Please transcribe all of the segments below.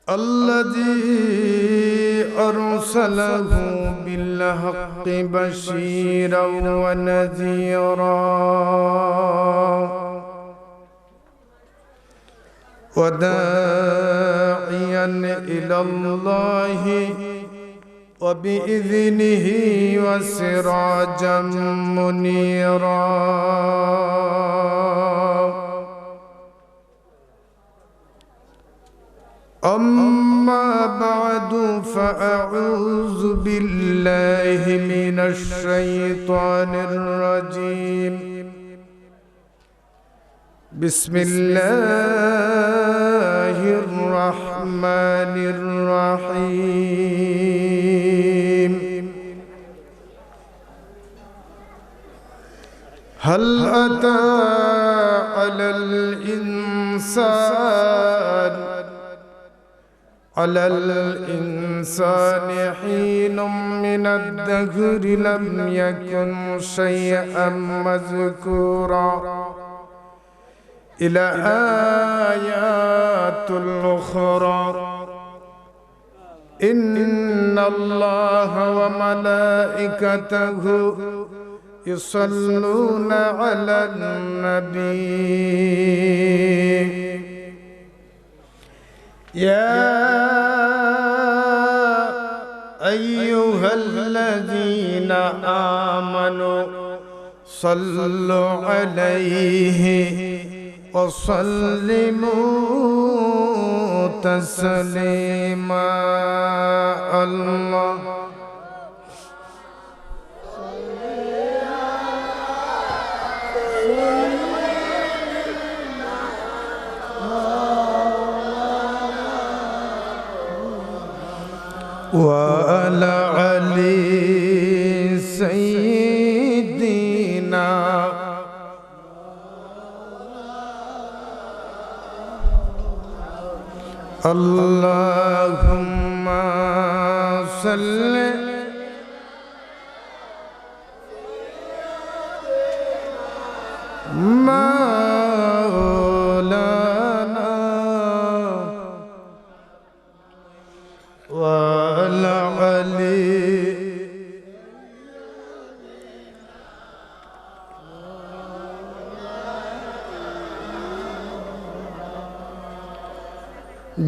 الذي أرسله بالحق بشيرا ونذيرا وداعيا إلى الله وبإذنه وسراجا منيرا أما بعد فأعوذ بالله من الشيطان الرجيم بسم الله الرحمن الرحيم هل أتى على الإنسان حين من الدهر لم يكن شيئا مذكورا إلى آيات الأخرى إن الله وملائكته يصلون على النبي يا أيها الذين آمنوا صلوا عليه وسلموا تسليما الله وعلى علي سيدنا اللهم صل مولانا وعلى علي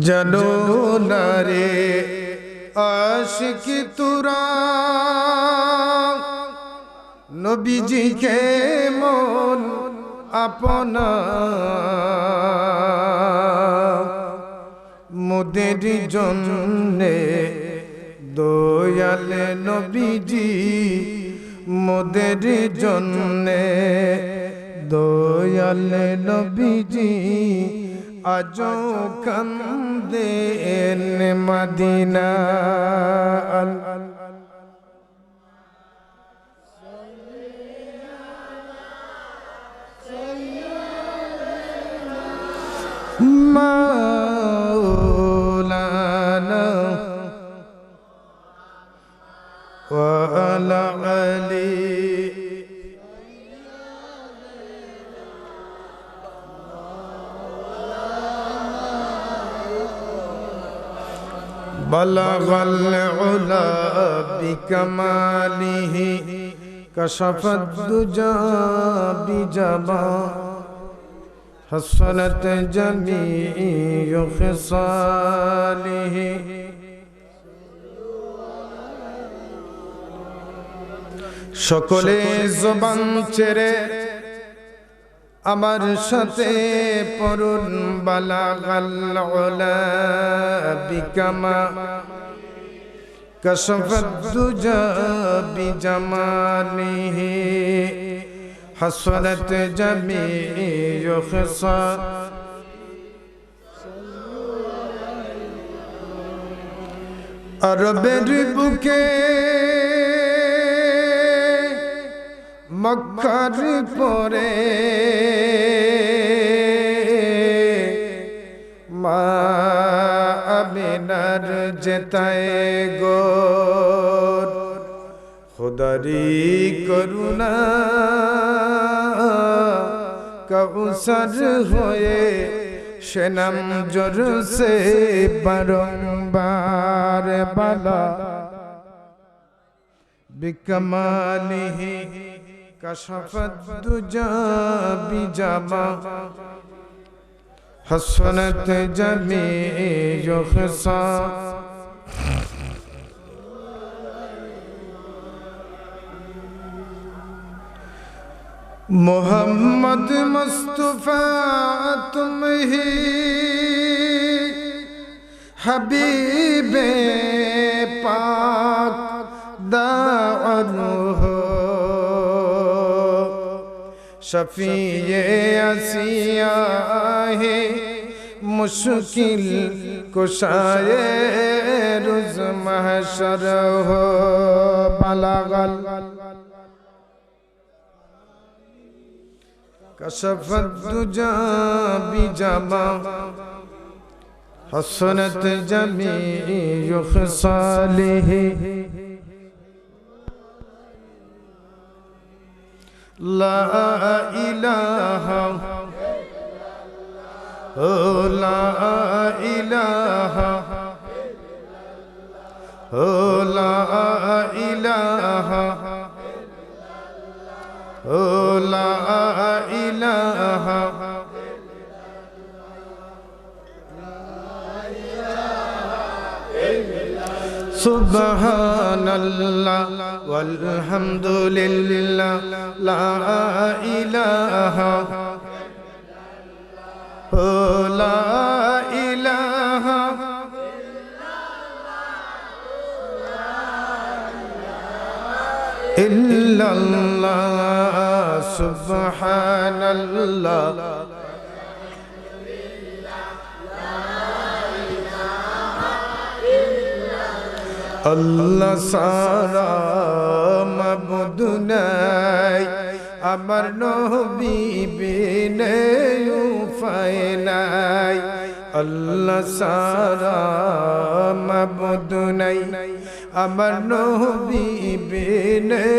জানো না রে আশিক তোরা নবীজিকে মন আপনা মোদের জন্যে দয়াল নবীজি মোদের জন্যে দয়াল নবীজি আজো কান্দেন মদিনা مولانا وعلى علي بلغ العلا بكماله كشف الدجى بجماله حصلت جميع خصاله সকলে জবান ছেড়ে আমার সাথে পড়ুন বালাগাল উলা বিকামা কাশফাদ দুজা বিজামালিহি حصلت جميع خصال আরবের বুকে মক্কার পরে মা আমিনার যেতায় গোর খুদারি করুণা কাউসার হয়ে সে নাম জোর সে বারংবার বালা বিকমালিহি কাশাফাত দুজা বিজামা হাসনাত জামিউ খিসা मोहम्मद मुस्तफा तुम ही हबीबे पाक दाअर हो शफीए असिया है मुश्किल कुशाए रुज़ महशर हो बलागल कशफत दुजा बिजामा हसनत जमीउ खिसालिही ला इलाहा ओ ला इलाहा ओ ला इलाहा ओ ला इलाहा सुब्हानल्लाह वल्हम्दुलिल्लाह ला इलाहा ओ ला इलाहा इल्लल्लाह सुब्हानल्लाह अल्लाह सारा मबूद নাই আমার নবী বিনে উপায় নাই আল্লাহ সারা মাবুদ নাই আমার নবী বিনে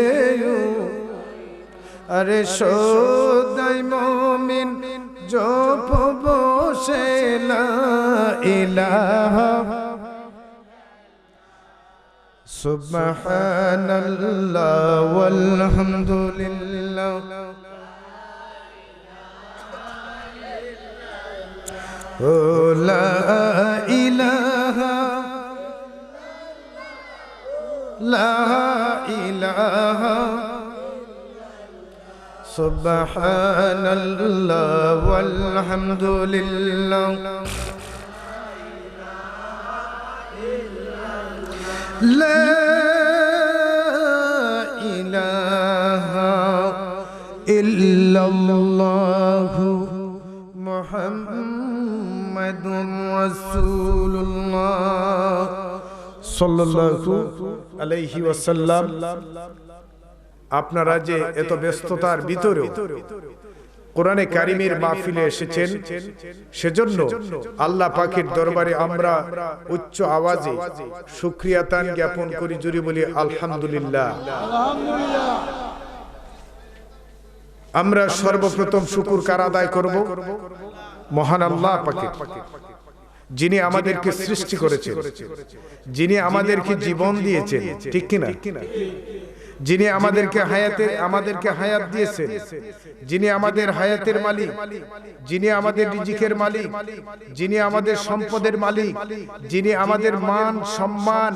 আরে সদাই মুমিন জপ বসে লা ইলাহা সুবহানাল্লাহ ওয়ালহামদুলিল্লাহ ও লা ইলাহা লা ইলাহা সুবহানাল্লাহ ওয়ালহামদুলিল্লাহ লা ইলাহা ইল্লাল্লাহু মুহাম্মাদুর রাসূলুল্লাহ সাল্লাল্লাহু আলাইহি ওয়াসাল্লাম। আপনারা যে এত ব্যস্ততার ভিতরেও কোরআনে কারিমের মাহফিলে এসেছেন, সেজন্য আল্লাহ পাকের দরবারে আমরা উচ্চ আওয়াজে শুকরিয়াতান জ্ঞাপন করি, জুড়ে বলি আলহামদুলিল্লাহ। আমরা সর্বপ্রথম শুকর কার আদায় করব? মহান আল্লাহ পাকের, যিনি আমাদেরকে সৃষ্টি করেছেন, যিনি আমাদেরকে জীবন দিয়েছেন, ঠিক কিনা? যিনি আমাদেরকে হায়াত দিয়েছেন, যিনি আমাদের হায়াতের মালিক, যিনি আমাদের রিজিকের মালিক, যিনি আমাদের সম্পদের মালিক, যিনি আমাদের মান সম্মান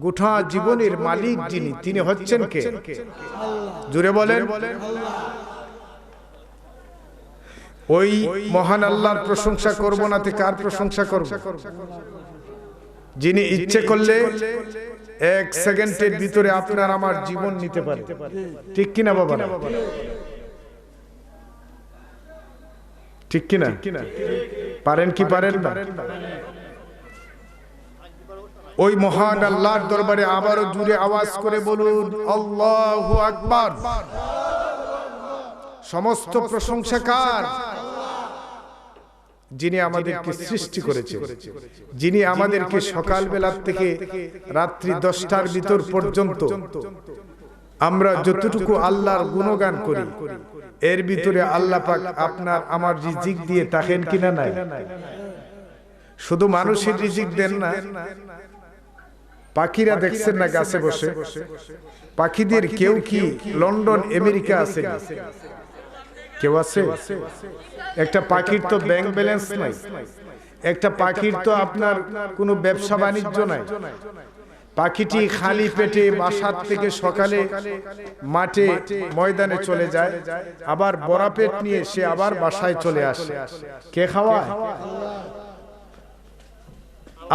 গোটা জীবনের মালিক, যিনি তিনি হচ্ছেন কে? জুড়ে বলেন। ওই মহান আল্লাহর প্রশংসা করব না তে কার প্রশংসা করব? যিনি ইচ্ছে করলে এক সেকেন্ডের ভিতরে আপনার আমার জীবন নিতে পারে, ঠিক কিনা বাবা? ঠিক কিনা? পারেন কি পারেন না? ওই মহান আল্লাহর দরবারে আবারও জুড়ে আওয়াজ করে বলুন আল্লাহু আকবার। সমস্ত প্রশংসা কার? যিনি আমাদেরকে সৃষ্টি করেছেন, যিনি আমাদেরকে সকালবেলা থেকে রাত্রি 10টার ভিতর পর্যন্ত আমরা যতটুকু আল্লাহর গুণগান করি, এর ভিতরে আল্লাহ পাক আপনার আমার রিজিক দিয়ে থাকেন কিনা নাই? শুধু মানুষের রিজিক দেন না, পাখিরা দেখছেন না গাছে বসে, পাখিদের কেউ কি লন্ডন আমেরিকা আছে? কেউ আছে? একটা পাখির তো ব্যাংক ব্যালেন্স নাই, একটা পাখির তো আপনার কোনো ব্যবসা বাণিজ্য নাই। পাখিটি খালি পেটে বাসার থেকে সকালে মাঠে ময়দানে চলে যায়, আবার বড়া পেট নিয়ে সে আবার বাসায় চলে আসে। কে খাওয়ায়?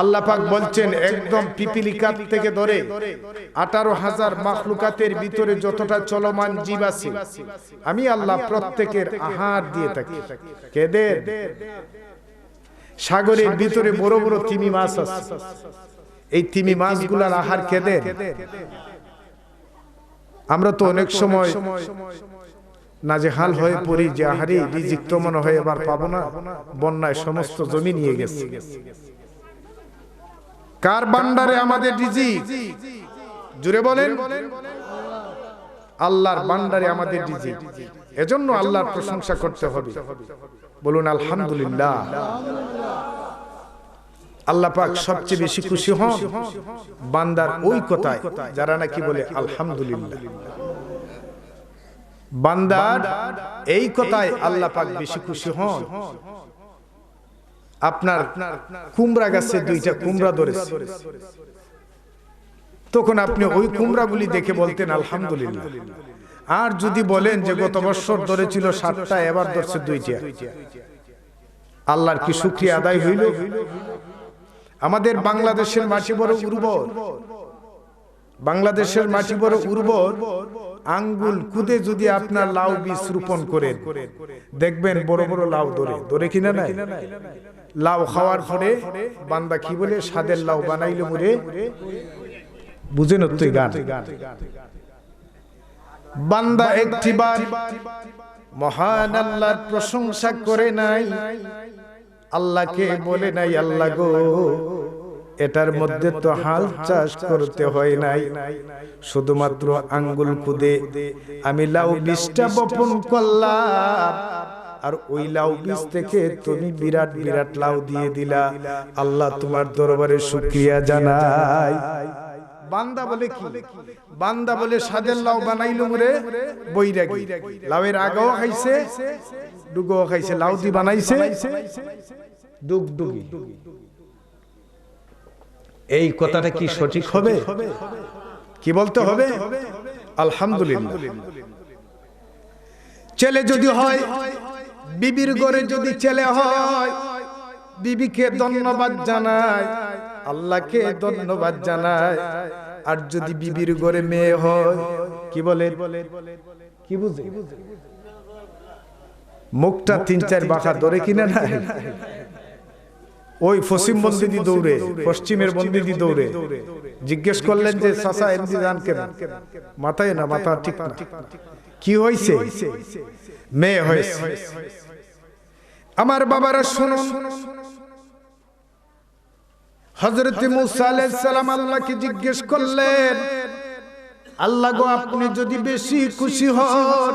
আল্লাহ পাক বলছেন একদম পিপিলিকার থেকে ধরে 18,000 মাখলুকাতের ভিতরে যতটা চলমান জীব আছে, আমি আল্লাহ প্রত্যেকের আহার দিয়ে থাকি। কে দেন? সাগরের ভিতরে বড় বড় তিমি মাছ আছে, এই তিমি মাছগুলার আহার কে দেন? আমরা তো অনেক সময় নাজেহাল হয়ে পড়ি যে আহারে রিজিক তো মনে হয় এবার পাবো না, বন্যায় সমস্ত জমি নিয়ে গেছে। কার ভান্ডারে আমাদের রিজিক? জুড়ে বলেন। আল্লাহর ভান্ডারে আমাদের রিজিক। এজন্য আল্লাহর প্রশংসা করতে হবে। বলুন আলহামদুলিল্লাহ। আল্লাহ পাক সবচেয়ে বেশি খুশি হন বান্দার ওই কথায় যারা নাকি বলে আলহামদুলিল্লাহ। বান্দার এই কথায় আল্লাহ পাক বেশি খুশি হন। আপনার কুমড়া গাছে 2টা কুমড়া ধরেছে, তখন আপনি ওই কুমড়াগুলি দেখে বলতেন আলহামদুলিল্লাহ। আর যদি বলেন যে গত বছর ধরেছিল 7টা, এবার ধরছে 2টা, আল্লাহর কি শুকরিয়া আদায় হইল? আমাদের বাংলাদেশের মাটি বড় উর্বর, বাংলাদেশের মাটি বড় উর্বর। আঙ্গুল কুদে যদি আপনার লাউ বীজ রোপণ করেন, দেখবেন বড় বড় লাউ ধরে কিনা নাই? লাউ খাওয়ার পরে বান্দা কি বলে? স্বাদের লাউ বানাইলে মুরে। বুঝেন তো গান? বান্দা একটিবার মহান আল্লাহর প্রশংসা করে নাই, আল্লাহকে বলে নাই আল্লাহ গো এটার মধ্যে তো হাল চাষ করতে হয় নাই, শুধুমাত্র আঙ্গুল কুদে আমি লাউ বীজটা বপন করলাম, আর ওই লাউ বীজ থেকে তুমি বিরাট বিরাট লাউ দিয়ে দিলা। আল্লাহ তোমার দরবারে শুকরিয়া জানাই। বান্দা বলে কি? বান্দা বলে স্বাদের লাউ বানাইলো মুরে বৈরাগী। লাউয়ের আগেও খাইছে, ডুগও খাইছে, লাউ দি বানাইছে ডুগডুগি। এই কথাটা কি সঠিক হবে? কি বলতে হবে? আলহামদুলিল্লাহ। ছেলে যদি হয়, বিবির ঘরে যদি ছেলে হয়, বিবিকে ধন্যবাদ জানায়, আল্লাহকে ধন্যবাদ জানায়। আর যদি বিবির ঘরে মেয়ে হয়, কি বলে? কি বুঝে? মুখটা 3-4 বাঁকা ধরে কিনা নাই? ওই পশ্চিম বন্দিদি দৌড়ে, পশ্চিমের বন্দিদি দৌড়ে। জিজ্ঞেস করলেন যে চাচা এমনি জান কেন? মাথায় না, মাথা ঠিক না। কি হয়েছে? মেয়ে হয়েছে। আমার বাবারা শুনুন, হযরত মুসা আলাইহিস সালাম আল্লাহকে জিজ্ঞেস করলেন, আল্লাহ গো আপনি যদি বেশি খুশি হন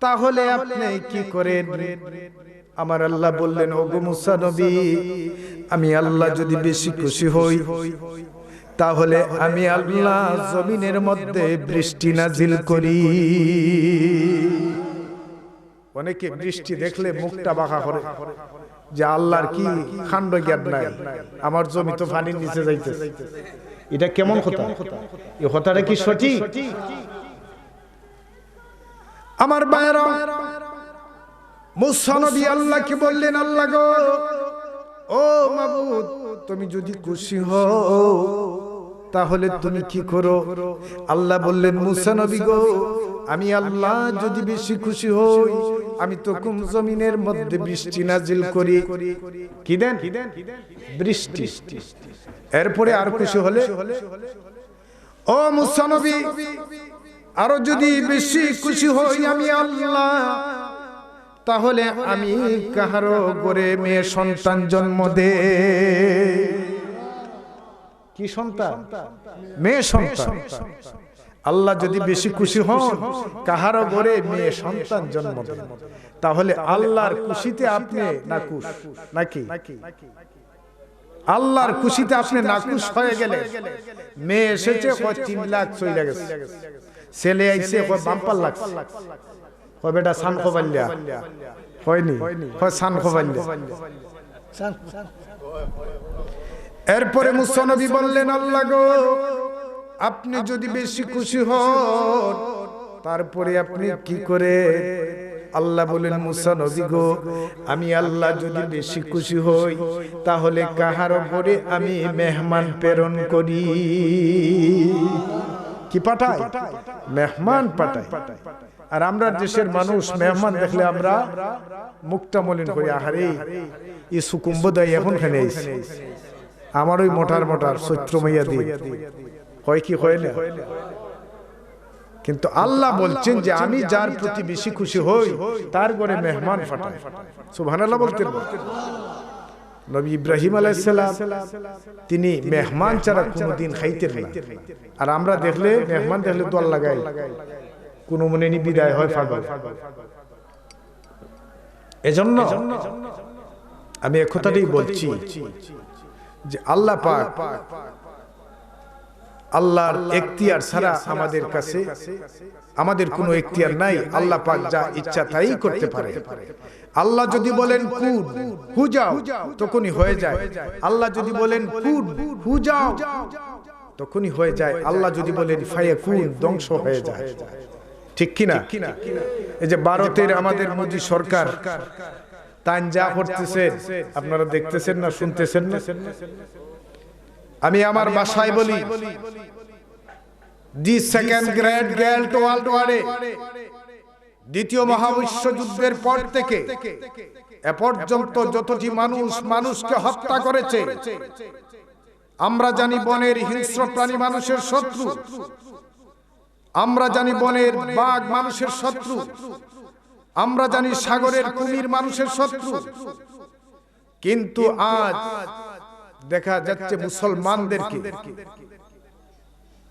তাহলে আপনি কি করেন? আমার আল্লাহ বললেন, ওগো মুসা নবী, আমি আল্লাহ যদি বেশি খুশি হই তাহলে আমি আল্লাহ জমিনের মধ্যে বৃষ্টি নাজিল করি। অনেকে বৃষ্টি দেখলে মুখটা বাঁকা করে যে আল্লাহর কি খান্ড জ্ঞান নাই, আমার জমি তো পানির নিচে যাইতেছে। এটা কেমন কথা? এই কথাটা কি সঠিক? আমার ভাইরা, মুসা নবী আল্লাহকে বললেন, আল্লাহ গো ও মাবুদ, তুমি যদি খুশি হও তাহলে তুমি কি করো? আল্লাহ বললেন, মুসা নবী গো আমি আল্লাহ যদি বেশি খুশি হই আমি তো কোন জমিনের মধ্যে বৃষ্টি নাজিল করি। কি দেন? বৃষ্টি। এরপরে আর খুশি হলে, ও মুসা নবী আরো যদি বেশি খুশি হই আমি আল্লাহ, তাহলে আমি কাহারো ঘরে মেয়ে সন্তান জন্ম দে। কি সন্তান? মেয়ে সন্তান। আল্লাহ যদি বেশি খুশি হন কাহারও ঘরে মেয়ে সন্তান জন্ম দেন, তাহলে আল্লাহর খুশিতে আপনি নাকুশ নাকি? আল্লাহর খুশিতে আপনি নাকুশ হয়ে গেলে, মেয়ে এসেছে 3 লাখ চলে গেছে, ছেলে আইছে বাম্পার লাগছে, বেটা সান খোবাল্লা হয়নি, সান খোবাল্লা। এরপরে মুসা নবী বললেন, আল্লাহ গো, আপনি যদি বেশি খুশি হন তারপরে আপনি কি করে? আল্লাহ বলেন, মুসা নবী গো, আমি আল্লাহ যদি বেশি খুশি হই তাহলে কাহার উপরে আমি মেহমান প্রেরণ করি। কি পাঠাই? মেহমান পাঠাই। আর আমরা দেশের মানুষ মেহমান দেখলে আমরা মুখটা মলিন করি, আহারে এই সুকুম্ব দেয় এখন খানে আইছে, আমার ওই মোটার মোটার চৈত্র মাইয়া দিয়ে হয় কি হয় না? কিন্তু আল্লাহ বলছেন যে আমি যার প্রতি বেশি খুশি হই তার ঘরে মেহমান পাঠাই। সুবহানাল্লাহ বলতেন। নবী ইব্রাহিম আলাইহিস সালাম তিনি মেহমান ছাড়া কোনোদিন খাইতেন না। আর আমরা দেখলে মেহমান দেখলে দোয়া লাগাই, কোন মনে নি বিদায় হয় পাগল। এজন্য আমি এক কথাটাই বলছি যে আল্লাহ পাক, আল্লাহর এখতিয়ার ছাড়া আমাদের কাছে আমাদের কোনো এখতিয়ার নাই। আল্লাহ পাক যা ইচ্ছা তাই করতে পারে। আল্লাহ যদি বলেন কুন হু যাও তখনই হয়ে যায়, আল্লাহ যদি বলেন কুন হু যাও তখনই হয়ে যায়, আল্লাহ যদি বলেন ফায়াকুন ধ্বংস হয়ে যায়। ঠিক কিনা? এই যে ভারতের আমাদের মোদী সরকার তান যা করতেছে আপনারা দেখতেছেন না, শুনতেছেন না? আমি আমার ভাষায় বলি, দি সেকেন্ড গ্রেট গ্যাল্ট ওয়ার্ল্ড ওয়ারে, দ্বিতীয় মহাবিশ্বযুদ্ধের পর থেকে এ পর্যন্ত যতটি মানুষ মানুষকে হত্যা করেছে, আমরা জানি বনের হিংস্র প্রাণী মানুষের শত্রু, আমরা জানি বনের বাঘ মানুষের শত্রু, আমরা জানি সাগরের কুমির মানুষের শত্রু, কিন্তু আজ দেখা যাচ্ছে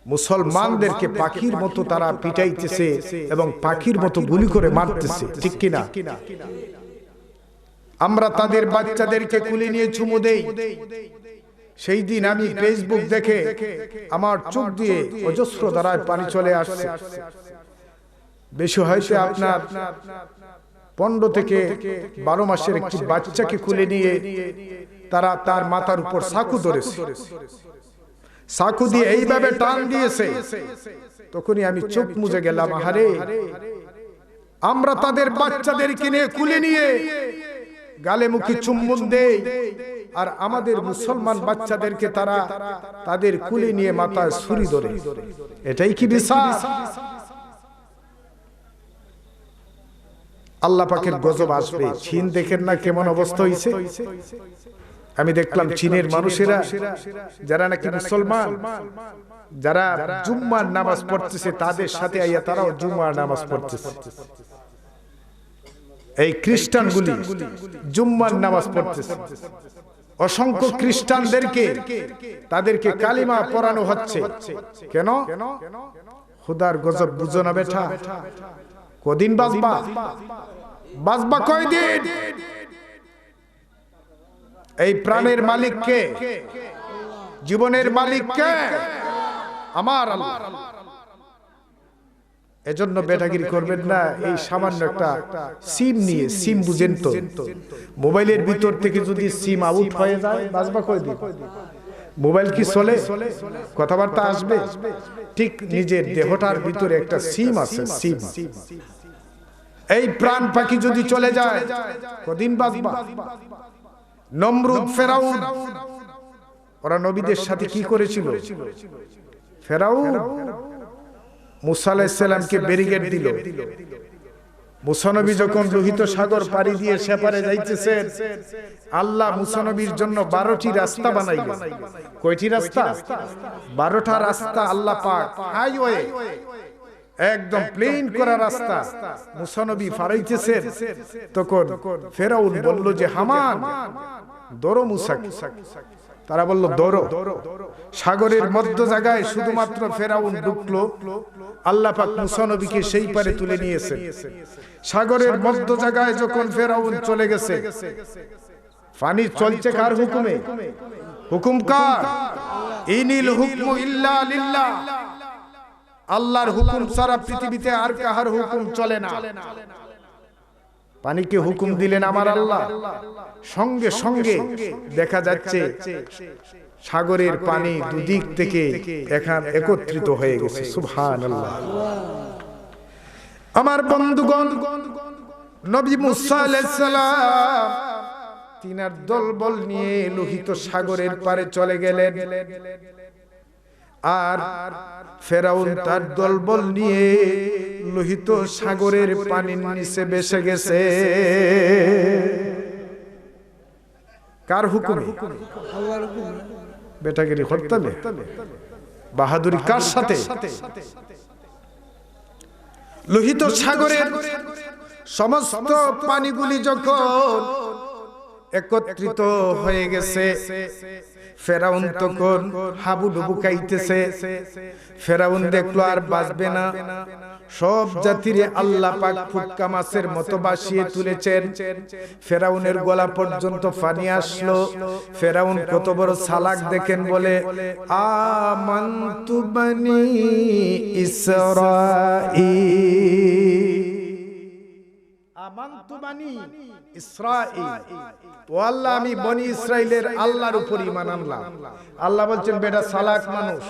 মুসলমানদেরকে পাখির মতো তারা পিটাইতেছে এবং পাখির মতো গুলি করে মারতেছে। ঠিক কিনা? আমরা তাদের বাচ্চাদেরকে কুলে নিয়ে চুমু দেই। সেই দিন আমি ফেসবুক দেখে আমার চোখ দিয়ে অজস্র ধারায় পানি চলে আসছে। বেশি হয়তো আপনার 15 থেকে 12 মাসের একটি বাচ্চাকে কুলে নিয়ে তারা তার মাথার উপর চাকু ধরেছে, চাকু দিয়ে এইভাবে টান দিয়েছে। তখনই আমি চোখ মুজে গেলাম, আহারে আমরা তাদের বাচ্চাদেরকে নিয়ে কুলে নিয়ে গালে মুখে চুম্বন দেই, আর আমাদের মুসলমান বাচ্চাদেরকে তারা তাদের কুলে নিয়ে মাথায় ছুরি ধরে। এটাই কি বিচার? আল্লাহ পাকের গজব আসবে। চীন দেখেন না কেমন অবস্থা হয়েছে? আমি দেখলাম চীনের মানুষেরা যারা নাকি মুসলমান, যারা জুম্মার নামাজ পড়তেছে তাদের সাথে আইয়া তারাও জুম্মার নামাজ পড়তেছে। এই খ্রিস্টানগুলি জুম্মার নামাজ পড়তেছে। অসংখ্য খ্রিস্টানদেরকে তাদেরকে কালিমা পড়ানো হচ্ছে। কেন? খোদার গজব বুঝো না বেটা? কদিন বাঁচবা? বাঁচবা কয়দিন? এই প্রাণের মালিক কে? জীবনের মালিক কে? আমার আল্লাহ। এজন্য বেটাগিরি করবেন না। এই সামান্য একটা সিম নিয়ে, সিম বুঝেন তো, মোবাইলের ভিতর থেকে যদি সিম আউট হয়ে যায় বাঁচবা কয়দিন? মোবাইল কি চলে? কথাবার্তা আসবে? ঠিক নিজের দেহটার ভিতরে একটা সিম আছে, সিম। এই প্রাণ পাখি যদি চলে যায় কদিন বাঁচবা? নমরুদ, ফেরাউন, ওরা নবীদের সাথে কি করেছিল? ফেরাউন মুসা আলাইহিস সালামকে ব্যারিকেড দিল। মুসা নবী যখন লোহিত সাগর পাড়ি দিয়ে সেপারে যাইতেছেন, আল্লাহ মুসা নবীর জন্য 12টি রাস্তা বানাইলেন। কয়টি রাস্তা? 12টা রাস্তা আল্লাহ পাক হাইওয়ে, একদম প্লেন করা রাস্তা মুসা নবী ফারাইতেছেন। তখন ফেরাউন বলল যে হামান ধরো মুসাকে। তারা বলল দৌড়ো। সাগরের মধ্য জায়গায় শুধুমাত্র ফেরাউন ঢুকলো, আল্লাহ পাক মুসা নবীকে সেই পারে তুলে নিয়েছেন। সাগরের মধ্য জায়গায় যখন ফেরাউন চলে গেছে, পানি চলছে কার হুকুমে? হুকুম কার? ইনিল হুকমু ইল্লা লিল্লাহ। আল্লাহর হুকুম ছাড়া পৃথিবীতে আর কাহার হুকুম চলে না। পানিকে হুকুম দিলেন আমার আল্লাহ, সঙ্গে সঙ্গে দেখা যাচ্ছে সাগরের পানি দুদিক থেকে একত্রিত হয়ে গেছে। সুবহানাল্লাহ। আমার বন্ধুগণ, নবী মুসা আলাইহিস সালাম তিনার দলবল নিয়ে লোহিত সাগরের পারে চলে গেলেন, আর ফেরাউন তার দলবল নিয়ে লোহিত সাগরের পানির নিচে ভেসে গেছে। কার হুকুমে? আল্লাহর হুকুমে। বেটাগিরি করতে হবে, বাহাদুরি কার সাথে? লোহিত সাগরের সমস্ত পানিগুলি যখন একত্রিত হয়ে গেছে, ফেরাউন তখন হাবুডুবু খাইতেছে। ফেরাউন দেখলো আর বাঁচবে না, সব জাতিরে আল্লাহ পাক ফুটকা মাছের মতো বাসিয়ে তুলেছেন। ফেরাউনের গলা পর্যন্ত পানি আসলো। ফেরাউন কত বড় চালাক দেখেন, বলে আমানতু বানি ইসরাঈল, আমানতু বানি ইসরাঈল, ও আল্লাহ আমি বনি ইসরাইলের আল্লাহর উপর ঈমান আনলাম। আল্লাহ বলছেন, বেটা চালাক মানুষ,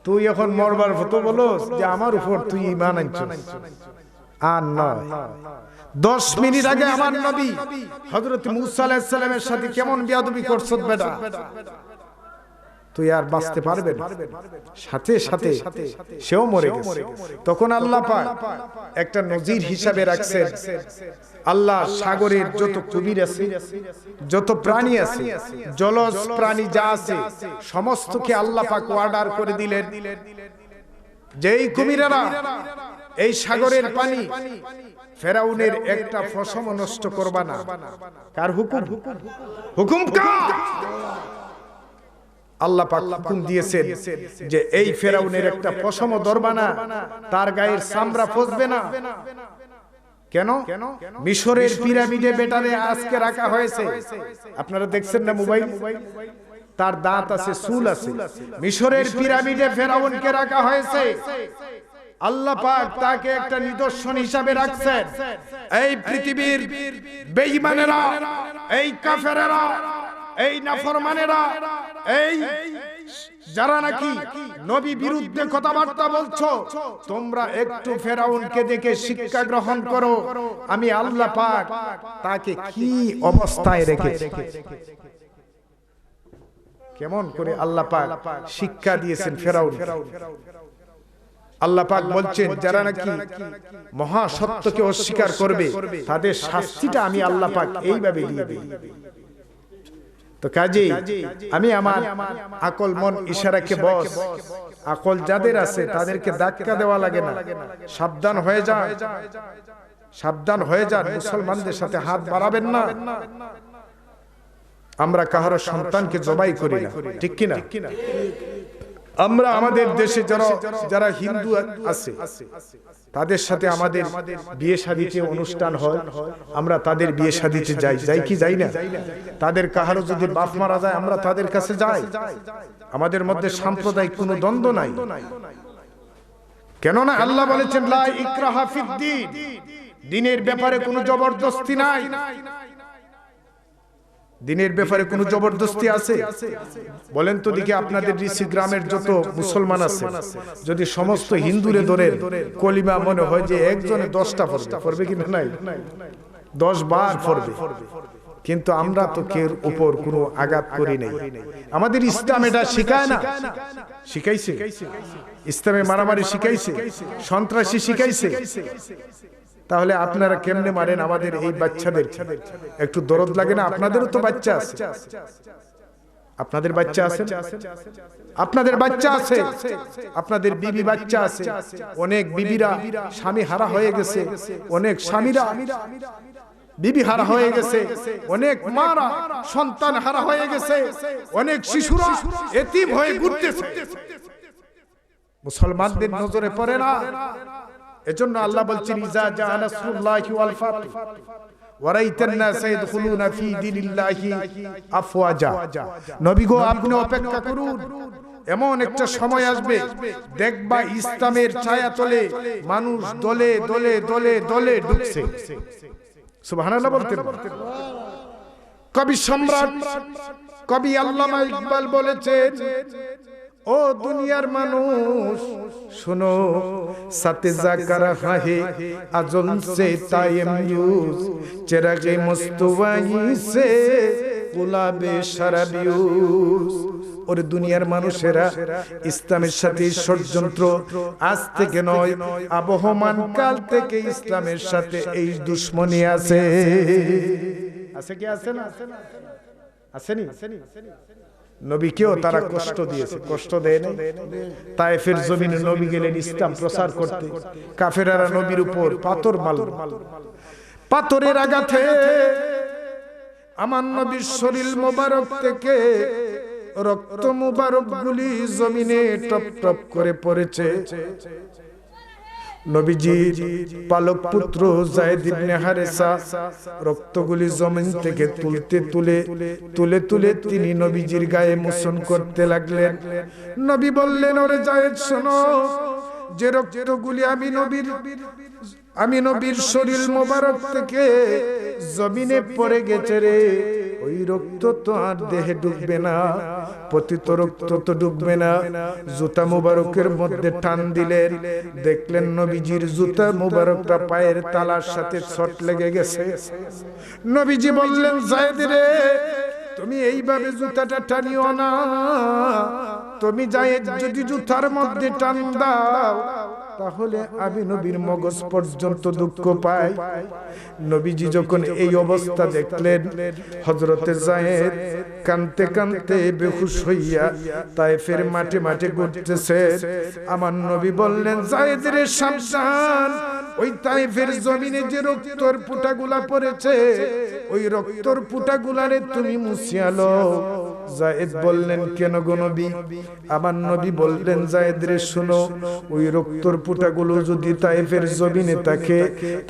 তুই এখন মরবার ফতো বলস যে আমার উপর তুই ঈমান আনছিস। আর নয়, 10 মিনিট আগে আমার নবী হযরত মূসা আলাইহিস সালামের সাথে কেমন বেয়াদবি করছস বেটা, তুই আর বাঁচতে পারবে না। সাথে সাথে সেও মরে গেছে। তখন আল্লাহ পাক একটা নজির হিসাবে রাখছেন। আল্লাহ সাগরের যত কুমির আছে, যত প্রাণী আছে, জলজ প্রাণী যা আছে, সমস্তকে আল্লাহ পাক অর্ডার করে দিলেন যে এই কুমিরেরা এই সাগরের পানি ফেরাউনের একটা ফসম নষ্ট করবা না। কার হুকুম? হুকুম কার? আল্লাহ পাক হুকুম দিয়েছেন যে এই ফেরাউনের একটা পশম ধরবা না, তার গায়ের চামড়া ফসবে না। কেন? মিশরের পিরামিডে বেটারে আজকে রাখা হয়েছে, আপনারা দেখছেন না মোবাইল, তার দাঁত আছে, চুল আছে। মিশরের পিরামিডে ফেরাউনকে রাখা হয়েছে। আল্লাহ পাক তাকে একটা নিদর্শন হিসাবে রাখছেন। এই পৃথিবীর বেঈমানেরা, এই কাফেরেরা, এই নাফরমানেরা, এই যারা নাকি নবী বিরুদ্ধে কথাবার্তা বলছো, তোমরা একটু ফেরাউনকে দেখে শিক্ষা গ্রহণ করো। আমি আল্লাহ পাক তাকে কি অবস্থায় রেখেছি, কেমন করে আল্লাহ পাক শিক্ষা দিয়েছেন ফেরাউন। আল্লাহ পাক বলছেন, যারা নাকি মহা সত্যকে অস্বীকার করবে তাদের শাস্তিটা আমি আল্লাহ পাক এইভাবে দিয়ে দিই। তো কাজেই আমি আমার আকল মন ইশারাকে বস, আকল যাদের আছে তাদেরকে ধাক্কা দেওয়া লাগে না। সাবধান হয়ে যান, সাবধান হয়ে যান, মুসলমানদের সাথে হাত বাড়াবেন না। আমরা কাহারো সন্তানকে জবাই করি না, ঠিক কিনা? আমরা আমাদের দেশে যারা হিন্দু আছে তাদের সাথে আমাদের বিয়ে শাদীতে অনুষ্ঠান হয়, আমরা তাদের বিয়ে শাদীতে যাই কি যাই না? তাদের কাহারো যদি বাপ মারা যায় আমরা তাদের কাছে যাই। আমাদের মধ্যে সাম্প্রদায়িক কোনো দ্বন্দ্ব নাই। কেননা আল্লাহ বলেছেন লা ইকরাহা ফিদ্দীন, দ্বীনের ব্যাপারে কোনো জবরদস্তি নাই। দিনের ব্যাপারে কোনো জবরদস্তি আছে? বলেন তো দেখি, আপনাদের ঋষি গ্রামের যত মুসলমান আছে, যদি সমস্ত হিন্দুরে ধরেন, কলিমা মনে হয় যে একজনে 10টা পড়বে কিনা? নাই, 10 বার পড়বে। কিন্তু আমরা তো কেউ উপর কোনো আঘাত করি নাই। আমাদের ইসলাম এটা শিখায় না? শিখাইছে? ইসলামে মারামারি শিখাইছে, সন্ত্রাসী শিখাইছে। তাহলে আপনারা কেমনে মারেন আমাদের এই বাচ্চাদের? একটু দরদ লাগে না? আপনাদেরও তো বাচ্চা আছে, আপনাদের বাচ্চা আছে, আপনাদের বাচ্চা আছে, আপনাদের বিবি বাচ্চা আছে। অনেক বিবিরা স্বামী হারা হয়ে গেছে, অনেক স্বামীরা বিবি হারা হয়ে গেছে, অনেক মারা সন্তান হারা হয়ে গেছে, অনেক শিশুরা এতিম হয়ে ঘুরতেছে। মুসলমানদের নজরে পড়ে না। এজন্য আল্লাহ বলছেন ইজা জা নাসরুল্লাহি ওয়াল ফাত ওয়ারাইতান নাস ইয়াদখুলুনা ফি দীনিল্লাহি আফওয়াজা। নবী গো, আপনি অপেক্ষা করুন, এমন একটা সময় আসবে দেখবা ইসলামের ছায়াতলে মানুষ দলে দলে দলে দলে ঢুকছে। সুবহানাল্লাহ বলতেন। কবি সম্রাট কবি আল্লামা ইকবাল বলেছেন, ও দুনিয়ার মানুষ শোনো, সাথে জাকার হাহে আজল সে তায়েম ইউজ চেরাগে মুস্তওয়াই সে গুলাবে শারাবিউস। ওরে দুনিয়ার মানুষেরা, ইসলামের সাথে ষড়যন্ত্র আজ থেকে নয়, আবহমান কাল থেকে ইসলামের সাথে এই দুশ্মনী আছে। আছে কি আছে না? আসেনি? নবীকেও তারা কষ্ট দিয়েছে, কষ্ট দেয় না? তায়েফের জমিনে নবী গেলেন ইসলাম প্রচার করতে, কাফেররা নবীর উপর পাথর মারল। পাথরের আঘাতে আমার নবীর শরীর মোবারক থেকে রক্ত মোবারক গুলি জমিনে টপ টপ করে পড়েছে। নবীজির পালক পুত্র যায়েদ ইবনে হারেসা রক্তগুলি জমিন থেকে তুলে তুলে তিনি নবীজির গায়ে মোছন করতে লাগলেন। নবী বললেন, ওরে যায়েদ শোনো, যে রক্তগুলি আমি নবীর শরীর মোবারক থেকে জমিনে পড়ে গেছে রে, ওই রক্ত তো আর দেহে ঢুকবে না, পতিত রক্ত তো ঢুকবে না। জুতা মুবারকের মধ্যে টান দিলেন, দেখলেন নবীজির জুতা মুবারকটা পায়ের তালার সাথে ছট লেগে গেছে। নবীজি বললেন, যায়েদ রে, তুমি এইভাবে জুতাটা টানিও না, তুমি যায়েদ যদি জুতার মধ্যে টান দাও তাহলে আমি নবীর মগজ পর্যন্ত দুঃখ পাই। নবীজি যখন এই অবস্থা দেখলেন, হযরতে যায়েদ কাঁদতে কাঁদতে বেহুশ হইয়া তায়েফের মাঠে মাঠে ঘুরতেছে। আমার নবী বললেন, যায়েদ রে সাবধান, ওই তায়েফের জমিনে যে রক্তর ফুটাগুলা পড়েছে, ওই রক্তর ফুটাগুলারে তুমি মুছিয়া লও। যায়েদ বললেন, কেন গো নবী? আমার নবী বললেন, যায়েদ রে শোনো, ওই রক্তর ফুটাগুলো যদি তায়েফের জমিনে থাকে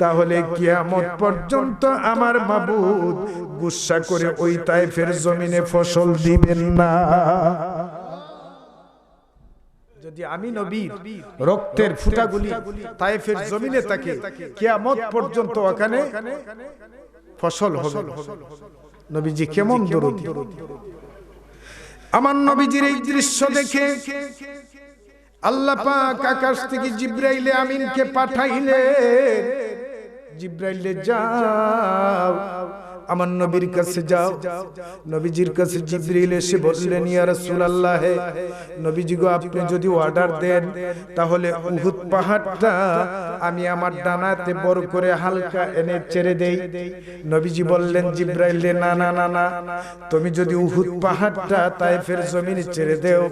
তাহলে কিয়ামত পর্যন্ত আমার মাবুদ গুসা করে ওই তায়েফের জমিনে ফসল দিবেন না। যদি আমি নবীর রক্তের ফুটাগুলি তায়েফের জমিনে থাকে, কিয়ামত পর্যন্ত ওখানে ফসল হবে। নবীজি কেমন দরদি! আমার নবীজির এই দৃশ্য দেখে আল্লাহ পাক আকাশ থেকে জিবরাইল আমিনকে পাঠাইলেন। জিবরাইল যাও, আমার নবীর কাছে যাও। নবীজির কাছে জিবরাইল এসে বললেন, ইয়া রাসূলুল্লাহ, নবীজি গো, আপনি যদি অর্ডার দেন তাহলে উহুদ পাহাড়টা আমি আমার ডানাতে বড় করে হালকা এনে ছেড়ে দেই। নবীজি বললেন জিবরাইল, না না না না, তুমি যদি উহুদ পাহাড়টা তায়েফের জমিনে ছেড়ে দেও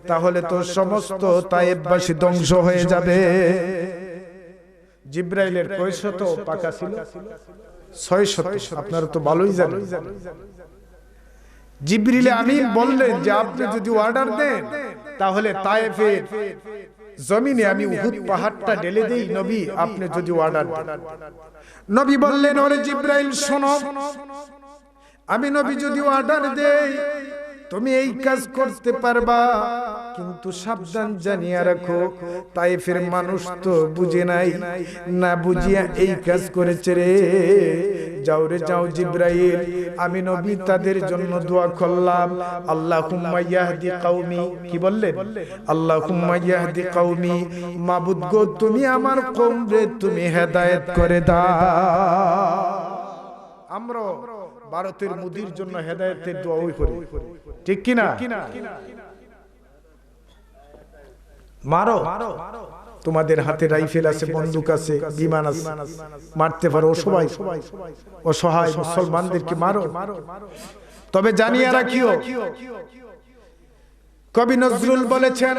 তাহলে তো সমস্ত তায়েফবাসী ধ্বংস হয়ে যাবে। জিবরাইলের কয়শত পাকা ছিল? 600। আপনারা তো ভালোই জানেন। জিবরিল আমিন বললেন যে আপনি যদি অর্ডার দেন তাহলে তায়েফের জমিনে আমি উহুদ পাহাড়টা ঢেলে দেই। নবী, আপনি যদি অর্ডার দেন। নবী বললেন, ওরে জিবরাইল শোনো, আমি নবী যদি অর্ডার দেই তুমি এই কাজ করতে পারবা, কিন্তু সাবধান জানিয়ে রাখো, তায়েফের মানুষ তো বুঝে নাই, না বুঝিয়া এই কাজ করেছে রে। যাও রে যাও জিবরাইল, আমি নবী তাদের জন্য দোয়া করলাম, আল্লাহুম্মা ইয়াহদি কওমি। কি বললেন? আল্লাহুম্মা ইয়াহদি কওমি, মাবুদ গো, তুমি আমার কওমরে তুমি হেদায়েত করে দাও। আমরা ভারতের মোদির জন্য হেদায়েতের দোয়া করি, ঠিক কি না? মারো, তোমাদের হাতে রাইফেল আছে, বন্দুক আছে, বিমান আছে, মারতে পারো সবাই। অসহায় মুসলমানদেরকে মারো। তবে জানিয়ে রাখিও, কবি নজরুল বলেছেন,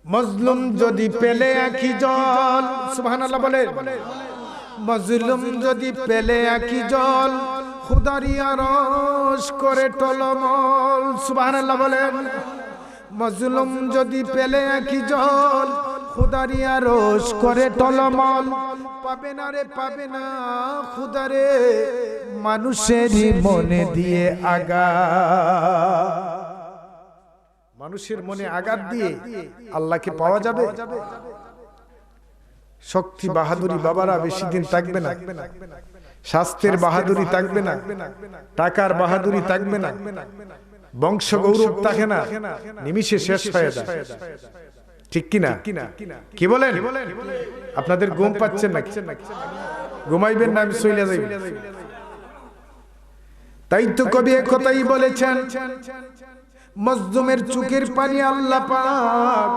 মজলুম যদি পেলে আঁখি জল, সুবহানাল্লাহ বলে, মজলুম যদি পেলে একই জল খুদারি আরশ করে টলমল। সুবহানাল্লাহ বলেন। মজলুম যদি পেলে একই জল খুদারি আরশ করে টলমল। পাবে না রে পাবে না খুদারে মানুষেরই মনে দিয়ে আঘাত। মানুষের মনে আঘাত দিয়ে আল্লাহকে পাওয়া যাবে? শক্তি বাহাদুরি বাবারা বেশি দিন থাকবে না, স্বাস্থ্যের বাহাদুরি থাকবে না, টাকার বাহাদুরি থাকবে না, বংশ গৌরব থাকে না, নিমিষে শেষ হয়ে যায়। ঠিক কিনা? কি বলেন? আপনাদের ঘুম পাচ্ছেন নাকি? ঘুমাইবেন না? আমি চলে যাইব। তাই তো কবি একথাই বলেছেন, মজলুমের চোখের পানি আল্লাহ পাক